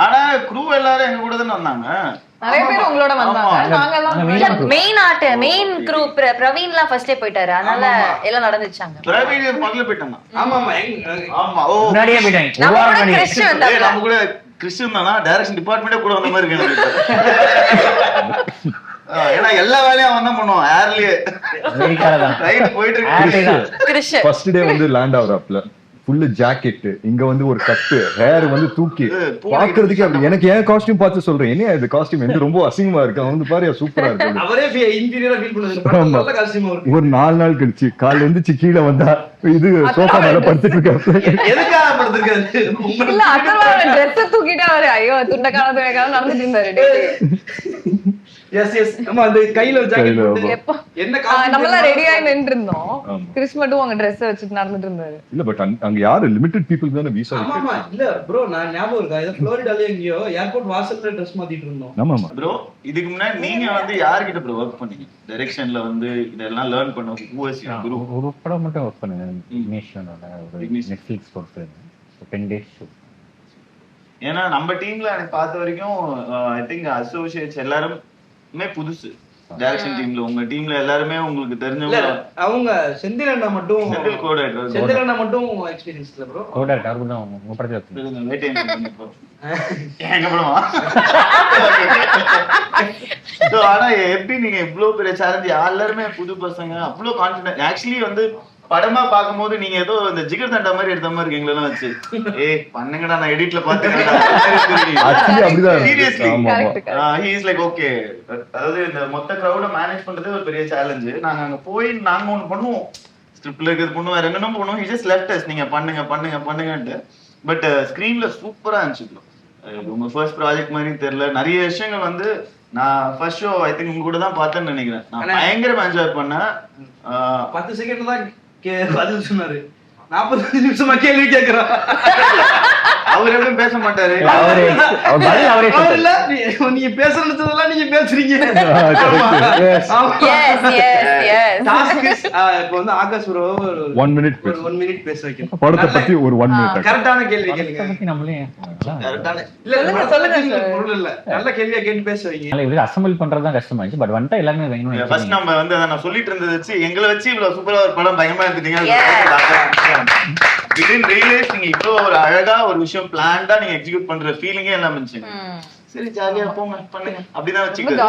ஆனா க்ரூ எல்லாரும் எங்க கூட தானே வந்தாங்க. நிறைய பேர் உங்களோட வந்தாங்க. நாங்க எல்லாம் மெயின் ஆர்ட் மெயின் குரூப் பிரவீன்லாம் ஃபர்ஸ்டே போயிட்டாரு, அதனால எல்லாம் நடந்துச்சாங்க. பிரவீன் முதல்ல போயிட்டாங்க. ஆமா ஆமா. ஓ முன்னாடியே போயிட்டாங்க. ஒரு நம்ம வாரம் கூட முன்னாடி. கிறிஸ்டியன் வந்தாங்க. நம்ம கூட கிறிஸ்டியன் தானா, டைரக்ஷன் டிபார்ட்மெண்டே கூட வந்த மாதிரி இருக்கு. ஏன்னா எல்லா வேலையும் அவன் தான் பண்ணுவான். ஏர்லயே அமெரிக்கால தான். ரைட் போயிட்டு ஏர்லயே தான். கிறிஸ்டியன் ஃபர்ஸ்ட் டே வந்து லேண்ட் ஆகுறாப்ல, ஃபுல்லு ஜாக்கெட், இங்க வந்து ஒரு கட்டு, ஹேர் வந்து தூக்கி பாக்குறதுக்கே அப்படி. எனக்கு ஏன் காஸ்டியூம் பார்த்து சொல்றேன், என்ன இது காஸ்டியூம் வந்து ரொம்ப அசிங்கமா இருக்கு, அவன் வந்து பாரு சூப்பரா இருக்கு. அவரே இன்டீரியரா ஃபீல் பண்ணுது. நல்ல காஸ்டியூமா இருக்கு. ஒரு 4 நாள் கழிச்சு காலைல எழுந்துச்சு கீழே வந்தா இது சோஃபா மேல படுத்துட்டு இருக்காரு. எதுக்காக படுத்துருக்காரு? இல்ல அத்தர்வா ட்ரெஸ் தூக்கிட்டு அவரு ஐயோ துண்டக்கான நடந்துட்டு இருந்தாரு. எஸ் எஸ் ஆமா, அந்த கையில ஜாக்கெட் போட்டு எப்போ என்ன நம்ம எல்லாம் ரெடி ஆகி நின்று இருந்தோம். கிறிஸ் மட்டும் அவங்க ட்ரெஸ் வச்சுட்டு நடந்துட்டு இருந்தாரு. இல்ல பட் அங்க யாரு லிமிட்டட் பீப்புள் தான வீசா ஆமா இருக்கு. ஆமா. இல்ல ப்ரோ, நான் ஞாபகம் இருக்கா, இது ஃப்ளோரிடால எங்கயோ ஏர்போர்ட் வாசல்ல ட்ரெஸ் மாத்திட்டு இருந்தோம். ஆமா ஆமா. ப்ரோ இதுக்கு முன்னாடி நீங்க வந்து யார்கிட்ட ப்ரோ வர்க் பண்ணீங்க? டைரக்ஷன்ல வந்து இதெல்லாம் லேர்ன் பண்ண யூஎஸ் குரூப் ஒரு படம் மட்டும் ஒர்க் பண்ணேன். இக்னிஷனோட ஒரு நெட்ஃபிளிக்ஸ் போட்டு 10 days ஷூட். ஏன்னா நம்ம டீம்ல எனக்கு பார்த்த வரைக்கும் ஐ திங்க் அசோசியேட்ஸ் எல்லாருமே புதுசு டைரக்ஷன் டீம்ல. உங்க டீம்ல எல்லாருமே உங்களுக்கு தெரிஞ்சவங்க. அவங்க செந்திலண்ணா மட்டும் செந்தில் கோடைரக்டர். செந்திலண்ணா மட்டும் எக்ஸ்பீரியன்ஸ் இல்ல ப்ரோ. கோடர் அவரு தான் உங்க படத்துல இருக்கு. வெயிட் எங்க படமா? சோ ஆனா எப்படி நீங்க இவ்ளோ பெரிய சேலஞ்ச், எல்லாருமே புது பசங்க, அவ்ளோ கான்ஃபிடன்ட். ஆக்சுவலி வந்து படமா பாக்கும்போது நீங்க ஏதோ இந்த ஜிகர் தண்டா மாதிரி எடுத்த மாதிரி இருக்கு எங்களெல்லாம் வச்சு. பண்ணுங்கடா நான் எடிட்ல பாத்துக்கிறேன். ஆக்சுவலி அப்படிதான். சீரியஸ்லி ஆமா ஆமா. He is like okay. அதாவது இந்த மொத்த கிரவுட மேனேஜ் பண்றதே ஒரு பெரிய சேலஞ்ச். நாங்க அங்க போய் நாங்க ஒன்னு பண்ணுவோம், ஸ்கிரிப்ட்ல இருக்கிறது பண்ணுவோம், வேற என்னன்னு பண்ணுவோம். ஹி ஜஸ்ட் லெஃப்ட் அஸ், நீங்க பண்ணுங்க பண்ணுங்க பண்ணுங்கன்ட்டு. பட் ஸ்கிரீன்ல சூப்பரா இருந்துச்சு. உங்க ஃபர்ஸ்ட் ப்ராஜெக்ட் மாதிரி தெரியல. நிறைய விஷயங்கள் வந்து நான் ஃபர்ஸ்ட் ஷோ ஐ திங்க் உங்க கூட தான் பார்த்தேன்னு நினைக்கிறேன். நான் பயங்கரமா என்ஜாய் பண்ணேன். 10 செகண்ட் தான் பதில் சொன்னாரு. 45 நிமிஷமா கேள்வி கேக்குறான். அவர் எப்படி பேச மாட்டாரு. நீங்க பேசுறதெல்லாம் நீங்க பேசுறீங்க. இப்ப வந்து ஆகாஷ் ப்ரோ 1 minute 1 மினிட் பேச வைக்கணும். படத்தை பத்தி ஒரு 1 minute. கரெக்டான கேள்வி கேளுங்க. நம்மளே இல்ல சொல்லுங்க பொருள் இல்ல, நல்ல கேள்வியா கேட்டு பேச வைங்க. இவரு அசெம்பிள் பண்றதுதான் கஷ்டமாச்சு. பட் வந்துட்டா எல்லாமே வேணும். ஃபர்ஸ்ட் நம்ம வந்து அத நான் சொல்லிட்டு இருந்தது வச்சு எங்களை வச்சு இவ்வளவு சூப்பரா ஒரு படம் பயங்கரமா எடுத்துட்டீங்க. வித்தின் ரியலைஸ் நீங்க இப்போ ஒரு அழகா ஒரு விஷயம் பிளான்டா நீங்க எக்ஸிக்யூட் பண்ற ஃபீலிங்கே எல்லாம் இருந்துச்சு. சரி ஜாலியா போங்க பண்ணுங்க அப்படிதான் வச்சுக்கிட்டு.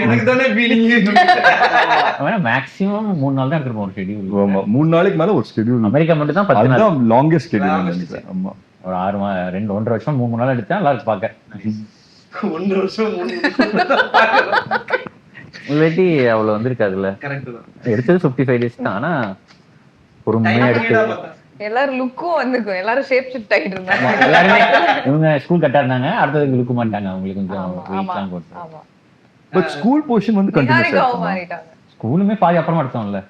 எனக்கு தானே ஃபீலிங். மேக்ஸிமம் 3 நாள் தான் எடுத்துருப்போம் ஒரு ஷெட்யூல். ஆமா 3 நாளைக்கு மேல ஒரு ஷெட்யூல். அமெரிக்கா மட்டும் தான் 10 நாள். அதுதான் லாங்கெஸ்ட் ஷெட்யூல் நினைக்கிறேன். ஆமா ஒரு 1.5 வருஷம் 3 நாள் எடுத்தா நல்லா இருக்கு பாக்க. 1 வருஷம் 3 இல்லாட்டி அவ்வளவு வந்திருக்காதுல்ல. கரெக்ட் தான். எடுத்தது 55 days தான். ஆனா பொறுமையா எடுத்து எல்லாரும் லுக்கும் வந்துக்கும். எல்லாரும் ஷேப் ஷிஃப்ட் ஆகிட்டு இருந்தாங்க. எல்லாருமே இவங்க ஸ்கூல் கட்டா இருந்தாங்க, அடுத்ததுக்கு லுக்க மாட்டாங்க. அவங்களுக்கு கொஞ்சம் வீக்லாம் போட்டு. ஆமா பட் ஸ்கூல் போர்ஷன் வந்து நிஹாரிகாவும் கண்டினியூஸ் மாறிட்டாங்க. ஸ்கூலுமே பாதி அப்புறமா எடுத்தோம்ல.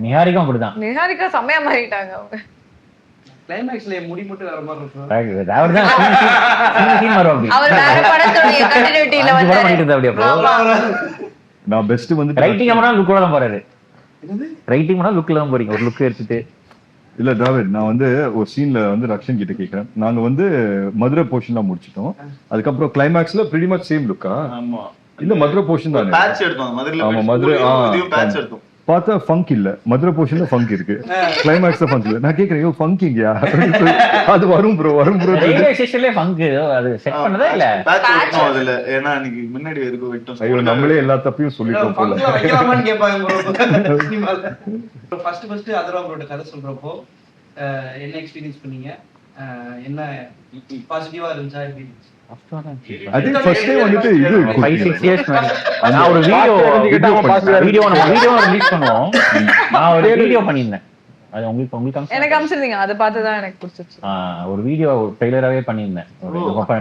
நிஹாரிகாவும் அப்படிதான். நிஹாரிகா செம்மையா மாறிட்டாங்க அவங்க. கிளைமாக்ஸ்ல முடி மட்டும் வேற மாதிரி இருக்கும். அவர்தான் சீன் வருவாங்க. அவர் வேற படத்தோட கண்டினியூட்டில வந்து படம் பண்ணிட்டு இருந்தா அப்படியே ப்ரோ. நான் பெஸ்ட் வந்து ரைட்டிங் பண்ணா லுக்ல தான் போறாரு. ரைட்டிங் பண்ணா லுக்ல தான் போறீங்க. ஒரு லுக் எடுத்துட்டு இல்ல டிராவிட், நான் வந்து ஒரு சீன்ல வந்து ரக்ஷன் கிட்ட கேக்குறேன். நாங்க வந்து மதுரை போர்ஷன்லாம் முடிச்சிட்டோம். அதுக்கப்புறம் கிளைமாக்ஸ்ல pretty much சேம் லுக்கா? ஆமா இல்ல மதுரை போர்ஷன் தானே. பேட்ச் எடுத்தோம் மதுரையில. ஆமா மதுரை பேட்ச் எடுத்தோம். பார்த்தா ஃபங்க் இல்ல, மதுரை போர்ஷன்ல ஃபங்க் இருக்கு, கிளைமாக்ஸ்ல ஃபங்க் இல்ல. நான் கேக்குறேன் யோ ஃபங்க் இங்கயா? அது வரும் ப்ரோ வரும் ப்ரோ. ரயில்வே ஸ்டேஷன்லயே ஃபங்க் அது செட் பண்ணதா இல்ல? பேட்ச் எடுத்தோம் அதுல. ஏன்னா அன்னைக்கு முன்னாடி வரைக்கும் விட்டோம். ஐயோ நம்மளே எல்லா தப்பையும் சொல்லிட்டோம் போல. ஃபங்க்ல வைக்கலாமான்னு கேட்பாங்க ப்ரோ சினிமால. ஃபர்ஸ்ட் அதர்வா ப்ரோட கதை சொல்றப்போ என்ன எக்ஸ்பீரியன்ஸ் பண்ணீங்க? என்ன பாசிட்டிவா இருந்துச்சா? எப்படி I think first time வந்துட்டு இது 5-6 years நான் ஒரு வீடியோ ரிலீஸ் பண்ணுவோம். நான் ஒரு வீடியோ பண்ணியிருந்தேன். அது உங்களுக்கு எனக்கு அம்சிருந்தீங்க. அதை பார்த்து தான் எனக்கு பிடிச்சிச்சு. ஒரு வீடியோ ட்ரெய்லராவே பண்ணியிருந்தேன்.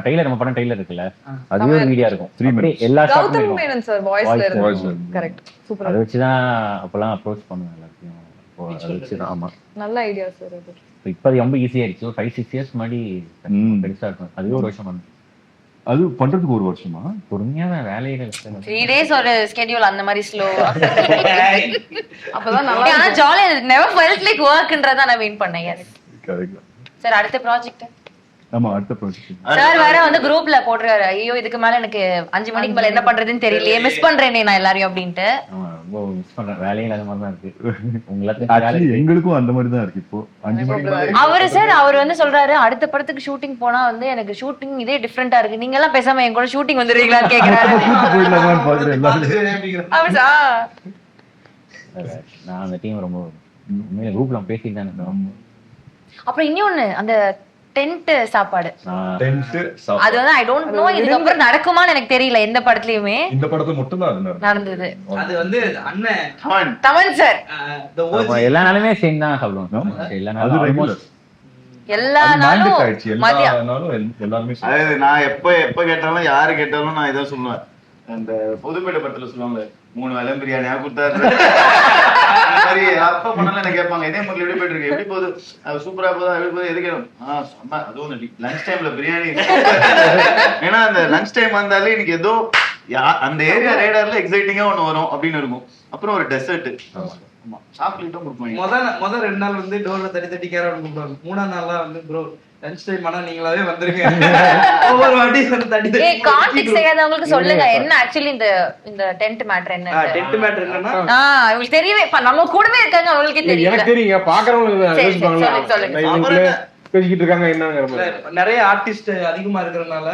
ட்ரெய்லர் நம்ம படம் ட்ரெய்லர் இருக்குல்ல, அதுவே ஒரு வீடியோ இருக்கும். 3 minutes எல்லா கௌதம் மேனன் சார் வாய்ஸ்ல இருக்கு. கரெக்ட் சூப்பரா. அதை வச்சு தான் அப்பலாம் அப்ரோச் பண்ணுவேன் எல்லாத்தையும். அதை வச்சு தான். ஆமா நல்ல ஐடியா சார் அது. இப்போ ரொம்ப ஈஸியா ஆயிடுச்சு. 5-6 years முன்னாடி பெருசா இருக்கும். அதுவே ஒரு வருஷம் பண்ணு. அது பண்றதுக்கு ஒரு வருஷமா? பொறுமையான வேலைகள் 3 days ஒரு ஸ்கெட்யூல் அந்த மாதிரி ஸ்லோ. அப்பதான் நல்லா. ஆனா ஜாலியா நெவர் ஃபெல்ட் லைக் வர்க்ன்றத நான் மீன் பண்ணேன். Yes correct. சார் அடுத்த ப்ராஜெக்ட் ஆமா அடுத்த ப்ராஜெக்ட். சார் வேற வந்து குரூப்ல போட்டுறாரு, ஐயோ இதுக்கு மேல எனக்கு 5 மணிக்கு மேல என்ன பண்றதுன்னு தெரியலையே, மிஸ் பண்றேனே நான் எல்லாரையும் அப்படின்ட்டு. ஆமா ரொம்ப மிஸ் பண்றேன், வேலையில அது மாதிரி தான் இருக்கு உங்களுக்கு. ஆக்சுவலி எங்களுக்கும் அந்த மாதிரி தான் இருக்கு இப்போ 5 மணிக்கு மேல. அவர் வந்து சொல்றாரு அடுத்த படத்துக்கு ஷூட்டிங் போனா வந்து எனக்கு ஷூட்டிங் இதே டிஃபரெண்டா இருக்கு, நீங்க எல்லாம் பேசாம என் கூட ஷூட்டிங் வந்துருவீங்களான்னு கேக்குறாரு. போயிடலாமான்னு பாக்குறேன் எல்லாரும். அப்படியா? நான் அந்த டீம் ரொம்ப உண்மையில குரூப்ல பேசிட்டு தான் இருக்கோம். அப்புறம் இன்னொன்னு அந்த டென்ட் சாப்பாடு, டென்ட் அது வந்து ஐ டோன்ட் நோ இதுக்கப்புறம் நடக்குமான்னு எனக்கு தெரியல எந்த படத்துலயுமே. இந்த படத்துல மட்டும் தான் அது நடந்தது. அது வந்து அண்ணன் தமன் சார் எல்லா நாளுமே சேம் தான் சாப்பிடுவோம். எல்லா அது நாளும் ரெகுலர். எல்லா நாளும் மதியம். எல்லாருமே அதாவது நான் எப்ப கேட்டாலும் யாரு கேட்டாலும் நான் இதான் சொல்லுவேன். அந்த புதுப்பேட்டை படத்துல சொல்லுவாங்க 3 வேளை பிரியாணியா கொடுத்தாரு. அந்த மாதிரி அப்ப பண்ணல என்ன கேட்பாங்க, இதே மாதிரி எப்படி போயிட்டு இருக்கு, எப்படி போகுது, அது சூப்பரா போதா, எப்படி போகுது, எது கேட்கும், செம்ம, அதுவும் லஞ்ச் டைம்ல பிரியாணி. ஏன்னா அந்த லஞ்ச் டைம் வந்தாலே எனக்கு ஏதோ அந்த ஏரியா ரேடார்ல எக்ஸைட்டிங்கா ஒண்ணு வரும் அப்படின்னு இருக்கும். அப்புறம் ஒரு டெசர்ட் சாக்லேட்டும் கொடுப்பாங்க. முதல் 2 நாள் வந்து டோர்ல தட்டி கேரட் கொடுப்பாங்க. 3ஆம் நாள்லாம் வந்து ப்ரோ லஞ்ச் டைம் ஆனா நீங்களாவே வந்துருங்க. ஒவ்வொரு வாட்டி தட்டி ஏய் கான்டெக்ஸ்ட் தெரியாதவங்களுக்கு சொல்லுங்க என்ன ஆக்சுவலி இந்த டென்ட் மேட்டர் என்ன. டென்ட் மேட்டர் என்னன்னா உங்களுக்கு தெரியவே நம்ம கூடவே இருக்காங்க, அவங்களுக்கே தெரியல. எனக்கு தெரியுங்க, பாக்குறவங்களுக்கு சொல்லுங்க. பேசிக்கிட்டு இருக்காங்க என்னங்க. நிறைய ஆர்டிஸ்ட் அதிகமா இருக்கிறதுனால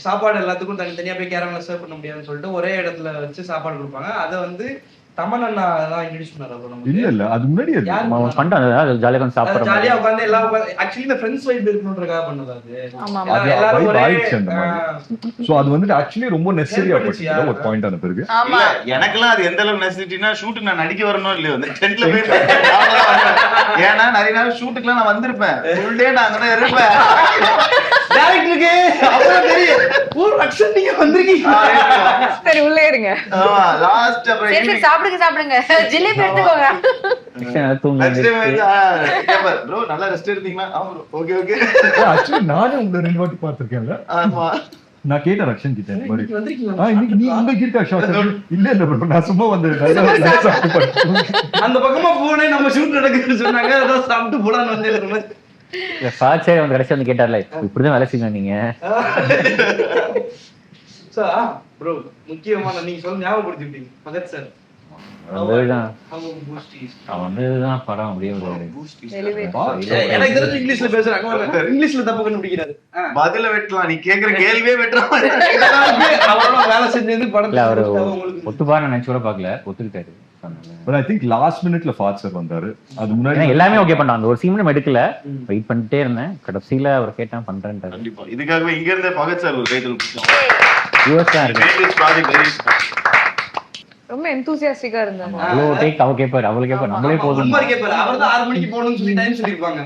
சாப்பாடு எல்லாத்துக்கும் தனித்தனியா போய் கேரம்ல சர்வ் பண்ண முடியாதுன்னு சொல்லிட்டு ஒரே இடத்துல வச்சு சாப்பாடு கொடுப்பாங்க. அதை வந்து தமன் அண்ணா தான் இன்ட்ரோடியூஸ் பண்ணாரு. இல்ல அது முன்னாடி பண்றாங்க ஜாலியா வந்து சாப்பிடுறாங்க, ஜாலியா உட்கார்ந்து எல்லாம் ஆக்சுவலி இந்த ஃப்ரெண்ட்ஸ் வைப் இருக்கணும்ன்றதுக்காக பண்ணது அது. ஆமா எல்லாரும் ஒரே சோ அது வந்து ஆக்சுவலி ரொம்ப நெசசரியா போச்சு ஒரு பாயிண்ட் ஆன பிறகு. ஆமா எனக்கெல்லாம் அது எந்த அளவுக்கு நெசசிட்டினா ஷூட் நான் நடிக்க வரணும் இல்லையோ அந்த டென்ட்ல போய் ஏன்னா நிறைய நாள் ஷூட்டுக்குலாம் நான் வந்திருப்பேன், ஃபுல் டே நான் அங்கதான் இருப்பேன். டைரக்டருக்கு அப்புறம் தெரியும் ஒரு அக்ஷன் நீங்க வந்திருக்கீங்க, சரி உள்ளே இருங்க. ஆமா லாஸ்ட் அப்புறம் சரி சாப்பிடுங்க ஜிலேபி எடுத்துக்கோங்க. ப்ரோ நல்லா ரெஸ்ட் எடுத்தீங்களா? ஆமா ஓகே ஓகே. ஆக்சுவலி நானே உங்களை 2 வாட்டி பார்த்திருக்கேன்ல. ஆமா நான் கேட்டேன் ரக்ஷன் கிட்ட இந்த மாதிரி வந்திருக்கீங்களா இன்னைக்கு நீ உங்களுக்கு இருக்கா ஷாட்? இல்ல ப்ரோ நான் சும்மா வந்து அந்த பக்கமா போனே நம்ம ஷூட் நடக்குதுன்னு சொன்னாங்க, அதான் சாப்பிட்டு போலான்னு வந்து சாச்சே வந்து கடைசி வந்து கேட்டார்ல இப்படிதான் வேலை செய்யணும் நீங்க. ப்ரோ முக்கியமான நீங்க சொல்ல ஞாபகப்படுத்திட்டீங்க பகத் சார். அவன்தான் படம் அப்படியே எனக்கு தெரிஞ்சு இங்கிலீஷ்ல பேசுறாங்க, இங்கிலீஷ்ல தப்பு கண்டுபிடிக்கிறாரு. பதில வெட்டலாம், நீ கேக்குற கேள்வியே வெட்டலாம். அவரோட வேலை செஞ்சது படத்துல அவரு ஒத்துப்பாரு நினைச்சு கூட பாக்கல, ஒத்துக்கிட்டாரு. But I think last minuteல ஃபாத் சார் வந்தாரு. அது முன்னாடி எல்லாமே ஓகே பண்ணாங்க, ஒரு சீன் எடுக்கல, வெயிட் பண்ணிட்டே இருந்தேன், கடைசியில அவர் கேட்டா பண்றேன்ட்டாரு. கண்டிப்பா இதுக்காகவே இங்க இருந்தே பகத் சார் ஒரு கைதல் பிடிச்சோம். யூஎஸ் தான் இருக்கு, ரொம்ப எந்தூசியாஸ்டிக்கா இருந்தாங்க. அவ்வளோ டேக் அவ கேட்பாரு, அவளுக்கு கேட்பாரு, நம்மளே போதும். அவர் தான் 6 மணிக்கு போகணும்னு சொல்லி டைம் சொல்லிருப்பாங்க,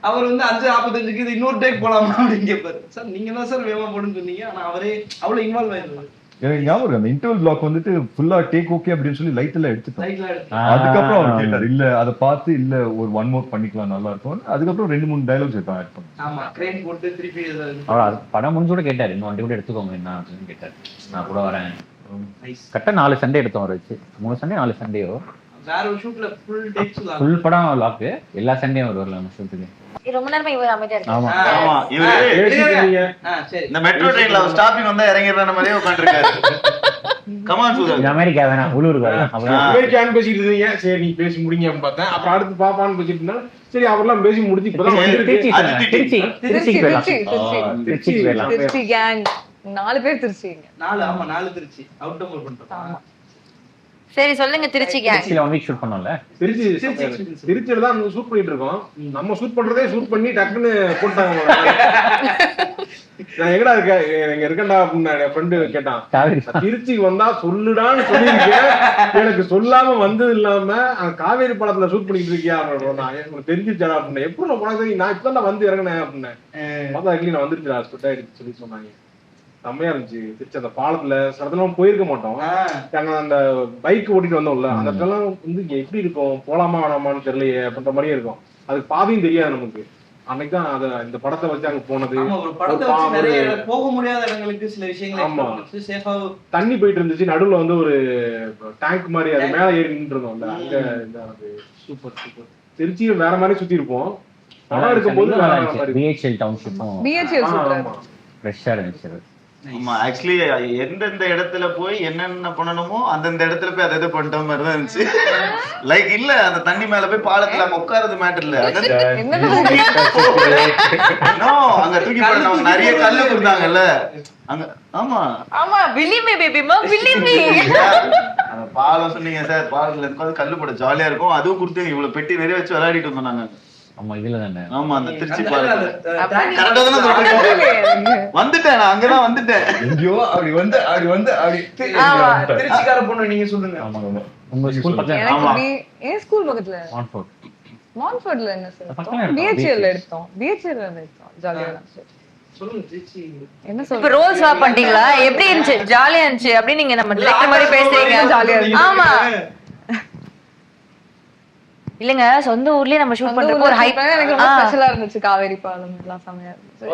அவர் வந்து 5:45க்கு இது இன்னொரு டேக் போலாமா அப்படின்னு கேட்பாரு. சார் நீங்க தான் சார் வேகமா போடுன்னு சொன்னீங்க, ஆனா அவரே அவ்வளவு இன்வால்வ் ஆயிருந்தாரு. எனக்கு ஞாபகம் இருக்கு அந்த இன்டர்வல் பிளாக் வந்துட்டு ஃபுல்லா டேக் ஓகே அப்படின்னு சொல்லி லைட் எல்லாம் எடுத்துட்டாங்க. லைட்ல எடுத்து அதுக்கப்புறம் அவர் கேட்டாரு இல்ல அதை பார்த்து இல்ல ஒரு 1 மோர் பண்ணிக்கலாம் நல்லா இருக்கும். அதுக்கப்புறம் 2-3 டயலாக்ஸ் எடுத்து ஆட் பண்ணாங்க. ஆமா கிரேன் போட்டு திருப்பி அவர் படம் முடிஞ்சு கூட கேட்டாரு, இன்னும் வண்டி கூட எடுத்துக்கோங்க என்ன அப்படின்னு கேட்டாரு. நான் கூட வரேன். கரெக்டா 4 சண்டே எடுத்தோம் அவர் வச்சு, 3 சண்டே 4 சண்டேயோ வேற ஒரு ஷூட்ல ஃபுல் டேக்ஸ் ஃபுல் படம் லாக்கு, எல்லா சண்டேயும் அவர் வரல நம்ம ஷூட்டுக்கு. ரொம்ப நேரமா இவர் அமைதியா இருக்காரு. ஆமா ஆமா இவரு சரி இந்த மெட்ரோ ட்ரெயின்ல ஸ்டாப்பிங் வந்தா இறங்கிடுற மாதிரியே உட்கார்ந்திருக்காரு. கமான் சூதர் அமெரிக்கா வேணாம் உள்ளூருக்கு வரலாம். அமெரிக்கான்னு பேசிட்டு இருந்தீங்க, சரி நீ பேசி முடிங்க அப்படின்னு பார்த்தேன். அப்புறம் அடுத்து பாப்பான்னு பேசிட்டு இருந்தா சரி அவர்லாம் பேசி முடிச்சு இப்பதான் திருச்சி கேங் 4 பேர் திருச்சிங்க. 4 திருச்சி அவுட் டோர் பண்ணிட்டோம். சரி சொல்லுங்க திருச்சி கேங். திருச்சியில 1 வீக் ஷூட் பண்ணோம்ல, திருச்சியில தான் ஷூட் பண்ணிட்டு இருக்கோம். நம்ம ஷூட் பண்றதே ஷூட் பண்ணி டக்குன்னு போட்டாங்க. நான் எங்கடா இருக்க, எங்க இருக்கேன்டா அப்படின்னு என் ஃப்ரெண்டு கேட்டான். திருச்சிக்கு வந்தா சொல்லுடான்னு சொல்லியிருக்கேன், எனக்கு சொல்லாம வந்தது இல்லாம காவேரி படத்துல ஷூட் பண்ணிட்டு இருக்கியா அப்படின்னு தெரிஞ்சிருச்சா அப்படின்னு. எப்படி நான் போனது, நான் இப்பதான் வந்து இறங்கினேன் அப்படின்னு பார்த்தா நான் வந்துருச்சுடா ஸ்பெட் ஆயிடுச்சு சொல்லி சொன்னாங்க. செம்மையா இருந்துச்சு திருச்சி. அந்த பாலத்துல சடலாம் போயிருக்க மாட்டோம், நாங்க அந்த பைக் ஓட்டிட்டு வந்தோம்ல, அந்த இடத்துல வந்து இங்க எப்படி இருக்கும், போலாமா வேணாமான்னு தெரியலையே அப்படின்ற மாதிரியே இருக்கும். அதுக்கு பாதையும் தெரியாது நமக்கு. அன்னைக்குதான் அத இந்த படத்தை வச்சு அங்க போனது. போக முடியாத இடங்களுக்கு சில விஷயங்கள் சேஃபா தண்ணி போயிட்டு இருந்துச்சு, நடுவுல வந்து ஒரு டேங்க் மாதிரி அது மேல ஏறி நின்று இருந்தோம்ல, அங்க சூப்பர் சூப்பர். திருச்சியும் வேற மாதிரி சுத்தி இருப்போம், படம் இருக்கும்போது பிஹெச்எல் டவுன்ஷிப்பும் பிஹெச்எல் சூப்பரா ஃப்ரெஷ்ஷா இருந்துச்சு. ஆமா ஆக்சுவலி எந்தெந்த இடத்துல போய் என்னென்ன பண்ணணுமோ அந்தந்த இடத்துல போய் அதை பண்ணிட்ட மாதிரி தான் இருந்துச்சு. லைக் இல்ல அந்த தண்ணி மேல போய் பாலத்துல அங்க உட்கார்றது மேட்டர் இல்ல, அங்க தூக்கி போட நிறைய கல்லு கொடுத்தாங்கல்ல அங்க. ஆமா ஆமா believe me baby ma believe me. அந்த பாலம் சொன்னீங்க சார், பாலத்துல இருந்து கல்லு போட ஜாலியா இருக்கும். அதுவும் கொடுத்து இவ்வளவு பெட்டி நிறைய வச்சு விளையாடிட்டு இருந்தோம் நாங்க. ஆமா இதுல தானே. ஆமா அந்த திருச்சி பாலம் கரெக்டா தானே சொல்றீங்க. வந்துட்டேன் நான் அங்கதான் வந்துட்டேன். எங்கயோ அப்படி திருச்சிக்கார பொண்ணு நீங்க சொல்லுங்க. ஆமா உங்க ஸ்கூல் பக்கத்துல. ஆமா ஏன் ஸ்கூல் பக்கத்துல மான்ஃபோர்ட்ல என்ன சார் பிஹெச்எல் எடுத்தோம். பிஹெச்எல் எடுத்தோம் ஜாலியா இருந்துச்சு. சொல்லுங்க திருச்சி என்ன இப்ப சொல்ற ரோல் ஸ்வாப் பண்ணிட்டீங்களா? எப்படி இருந்துச்சு? ஜாலியா இருந்துச்சு அப்படி நீங்க நம்ம டிரெக்டர் மாதிரி பேசுறீங்க. ஜாலியா இருந்துச்சு. ஆமா இல்லங்க சொந்த ஊர்லயே நம்ம ஷூட் பண்றப்போ ஒரு ஹைப் எனக்கு ரொம்ப ஸ்பெஷலா இருந்துச்சு. காவேரி பாலம் எல்லாம் செமையா இருந்துச்சு.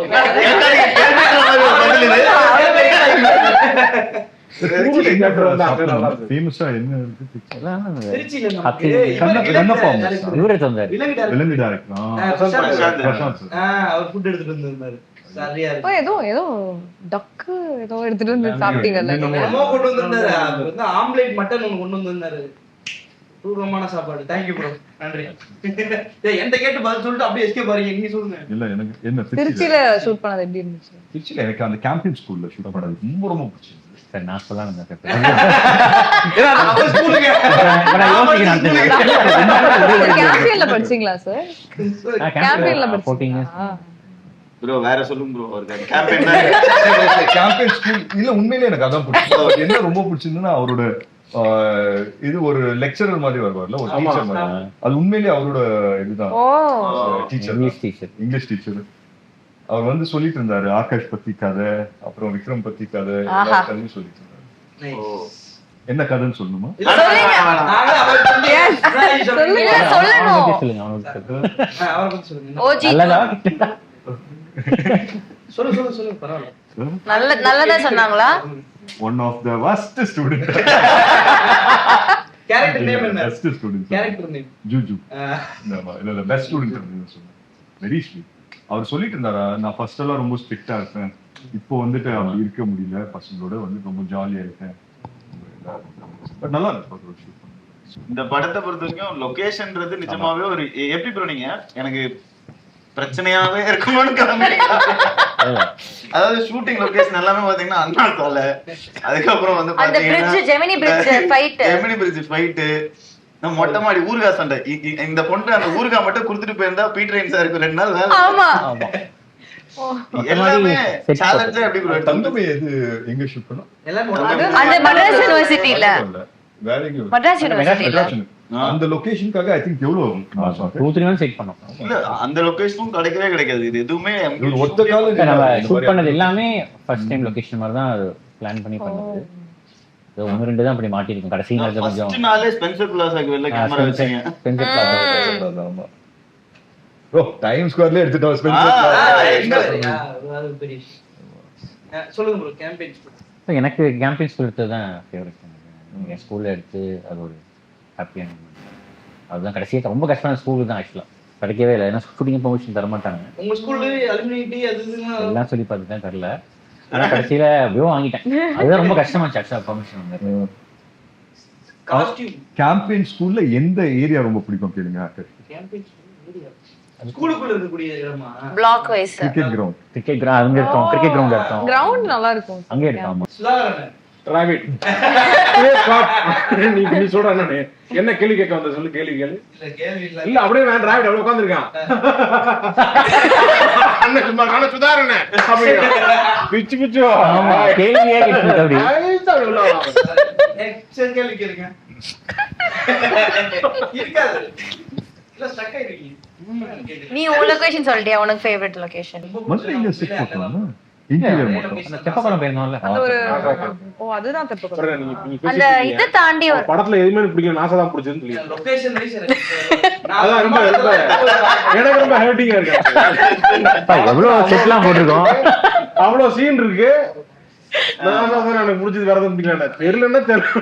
ஃபேமஸா என்ன இருக்கு திருச்சியில இவரே தந்தாரு. விலங்கு டைரக்டர் அவர் ஃபுட் எடுத்துட்டு வந்திருந்தாரு. சரியா இருக்கு. ஏதோ டக்கு ஏதோ எடுத்துட்டு வந்து சாப்பிட்டீங்கல்ல. என்னமோ கொண்டு வந்திருந்தாரு. அது வந்து ஆம்லேட் மட்டன் ஒன்னு கொண்டு வந்திருந்தாரு. தூரமான சாப்பாடு. தேங்க்யூ ப்ரோ, நன்றி. என்கிட்ட கேட்டு பதில் சொல்லிட்டு அப்படியே எஸ்கேப் ஆறீங்க. நீங்க சொல்லுங்க. இல்ல எனக்கு என்ன திருச்சியில ஷூட் பண்ணது எப்படி இருந்துச்சு? திருச்சியில எனக்கு அந்த கேம்பிங் ஸ்கூல்ல ஷூட் பண்ணது ரொம்ப பிடிச்சிருந்தது. சரி நான் சொல்லலாம். கேம்பியன்ல படிச்சீங்களா சார்? கேம்பியன்ல படிச்சீங்களா? ப்ரோ வேற சொல்லுங்க ப்ரோ. அவருக்கு கேம்பெயின் கேம்பிங் ஸ்கூல் இல்ல உண்மையிலேயே எனக்கு அதான் பிடிச்சது. என்ன ரொம்ப பிடிச்சிருந்ததுன்னா அவரோட இது ஒரு லெக்சரர் மாதிரி வருவார்ல, ஒரு டீச்சர் மாதிரி. அது உண்மையிலேயே அவரோட இதுதான் டீச்சர், இங்கிலீஷ் டீச்சர். அவர் வந்து சொல்லிட்டு இருந்தாரு ஆகாஷ் பத்தி கதை, அப்புறம் விக்ரம் பத்தி கதை, எல்லா கதையும் சொல்லிட்டு இருந்தாரு. என்ன கதைன்னு சொல்லணுமா? சொல்லுங்க பரவாயில்ல. நல்லதா சொன்னாங்களா? One of the worst student. Character name என்ன? Best student. கேரக்டர் நேம் ஜூஜு. இல்ல பெஸ்ட் ஸ்டூடண்ட் அப்படின்னு சொன்னாங்க. Very sweet. அவர் சொல்லிட்டு இருந்தாரா, நான் ஃபர்ஸ்ட் எல்லாம் ரொம்ப ஸ்ட்ரிக்ட்டா இருப்பேன், இப்போ வந்துட்டு அப்படி இருக்க முடியல, பசங்களோட வந்து ரொம்ப ஜாலியா இருக்கேன். பட் நல்லா இருக்கு. இந்த படத்தை பொறுத்த வரைக்கும் லொகேஷன்ன்றது நிஜமாவே ஒரு எப்படி ப்ரோ நீங்க எனக்கு பிரச்சனையாவே இருக்கும்னு கிளம்பிட்டீங்க. அதாவது ஷூட்டிங் லொகேஷன் எல்லாமே பாத்தீங்கன்னா அண்ணா சாலை, அதுக்கப்புறம் வந்து பாத்தீங்கன்னா ஜெமினி பிரிட்ஜ் ஃபைட், நம்ம மொட்டை மாடி ஊர்கா சண்டை. இந்த பொண்ணு அந்த ஊர்கா மட்டும் கொடுத்துட்டு போயிருந்தா பீட்டர் சாருக்கு 2 நாள் வேலை. ஆமா எல்லாமே சேலஞ்சே எப்படி ப்ரோ? தங்கமே எது எங்க ஷூட் பண்ணோம்? அந்த மദ്രാസ് யுனிவர்சிட்டில. மദ്രാസ് யுனிவர்சிட்டில அந்த லொகேஷனுக்காக ஐ திங்க் எவ்வளவு 2-3 நாள் செட் பண்ணோம். இல்ல அந்த லொகேஷனும் கிடைக்கவே கிடைக்காது. இது எதுவுமே ஒத்த கால நம்ம ஷூட் பண்ணது எல்லாமே ஃபர்ஸ்ட் டைம் லொகேஷன் மாதிரி தான் பிளான் பண்ணி பண்ணது. இது 1-2 தான் அப்படி மாட்டி இருக்கும். கடைசி நாள் கொஞ்சம் ஃபர்ஸ்ட் நாளே ஸ்பென்சர் பிளாசாக்கு வெளிய கேமரா வச்சீங்க. Spencer plaza. ஆமா ப்ரோ, டைம் ஸ்கொயர்ல எடுத்துட்டோம் ஸ்பென்சர் பிளாசா. சொல்லுங்க ப்ரோ. கேம்பெயின் ஸ்கூல் எனக்கு கேம்பிங் ஸ்கூல் எடுத்தது தான் ஃபேவரட். என் ஸ்கூல்ல எடுத்து அது ஒரு ஹாப்பியான அதுதான். கடைசியாக ரொம்ப கஷ்டமான ஸ்கூல் தான் ஆக்சுவலாக கிடைக்கவே இல்லை. ஏன்னா ஷூட்டிங் பெர்மிஷன் தர மாட்டாங்க. உங்க ஸ்கூல்ல அலுமினிட்டி அது எல்லாம் சொல்லி பார்த்துட்டேன், தரல. ஆனா கடைசியில வியோ வாங்கிட்டேன். அதுதான் ரொம்ப கஷ்டமாச்சு ஆக்சுவலாக பெர்மிஷன் வந்து. காஸ்டியூம் கேம்பெயின் ஸ்கூல்ல எந்த ஏரியா ரொம்ப பிடிக்கும் கேளுங்க. கேம்பெயின் ஏரியா ஸ்கூலுக்குள்ள இருக்கக்கூடிய இடமா? Block wise cricket ground. Cricket ground அங்க இருக்கும். கிரிக்கெட் கிரவுண்ட் இருக்கும். கிரவுண்ட் நல்லா இருக்கும். அங்கே இருக்கும். சுதாகரன் டிராவிட் நீ சொல்ற என்ன கேள்வி கேட்க வந்த சொல்லு. கேள்வி கேளு. இல்ல அப்படியே நான் டிராவிட் அப்படியே உட்கார்ந்திருக்கான். அண்ணன் சும்மா காண சுதாரண பிச்சு பிச்சு கேள்வியே கேட்குது அப்படி. நெக்ஸ்ட் கேள்வி கேளுங்க. இருக்காது இல்ல ஸ்டக் ஆயிடுவீங்க. நீ உன் லொகேஷன் சொல்லிட்டியா? உனக்கு ஃபேவரட் லொகேஷன்? மதுரை இங்க செட் பண்ணலாம். இன்டீரியர் மட்டும். தெப்பக்குளம் போயிருந்தோம்ல. அந்த ஒரு அதுதான் தெப்பக்குளம். அந்த இத தாண்டி ஒரு படத்துல எதுவுமே பிடிக்கல, நாசா தான் பிடிச்சதுன்னு சொல்லி. லொகேஷன் வைஸ் அதான் ரொம்ப எனக்கு ரொம்ப ஹர்ட்டிங்கா இருக்கு. எவ்வளவு செட்லாம் போட்டிருக்கோம், அவ்வளவு சீன் இருக்கு. எனக்கு பிடிச்சது வேற எதுவும் பிடிக்கல. தெரியலன்னா தெரியல.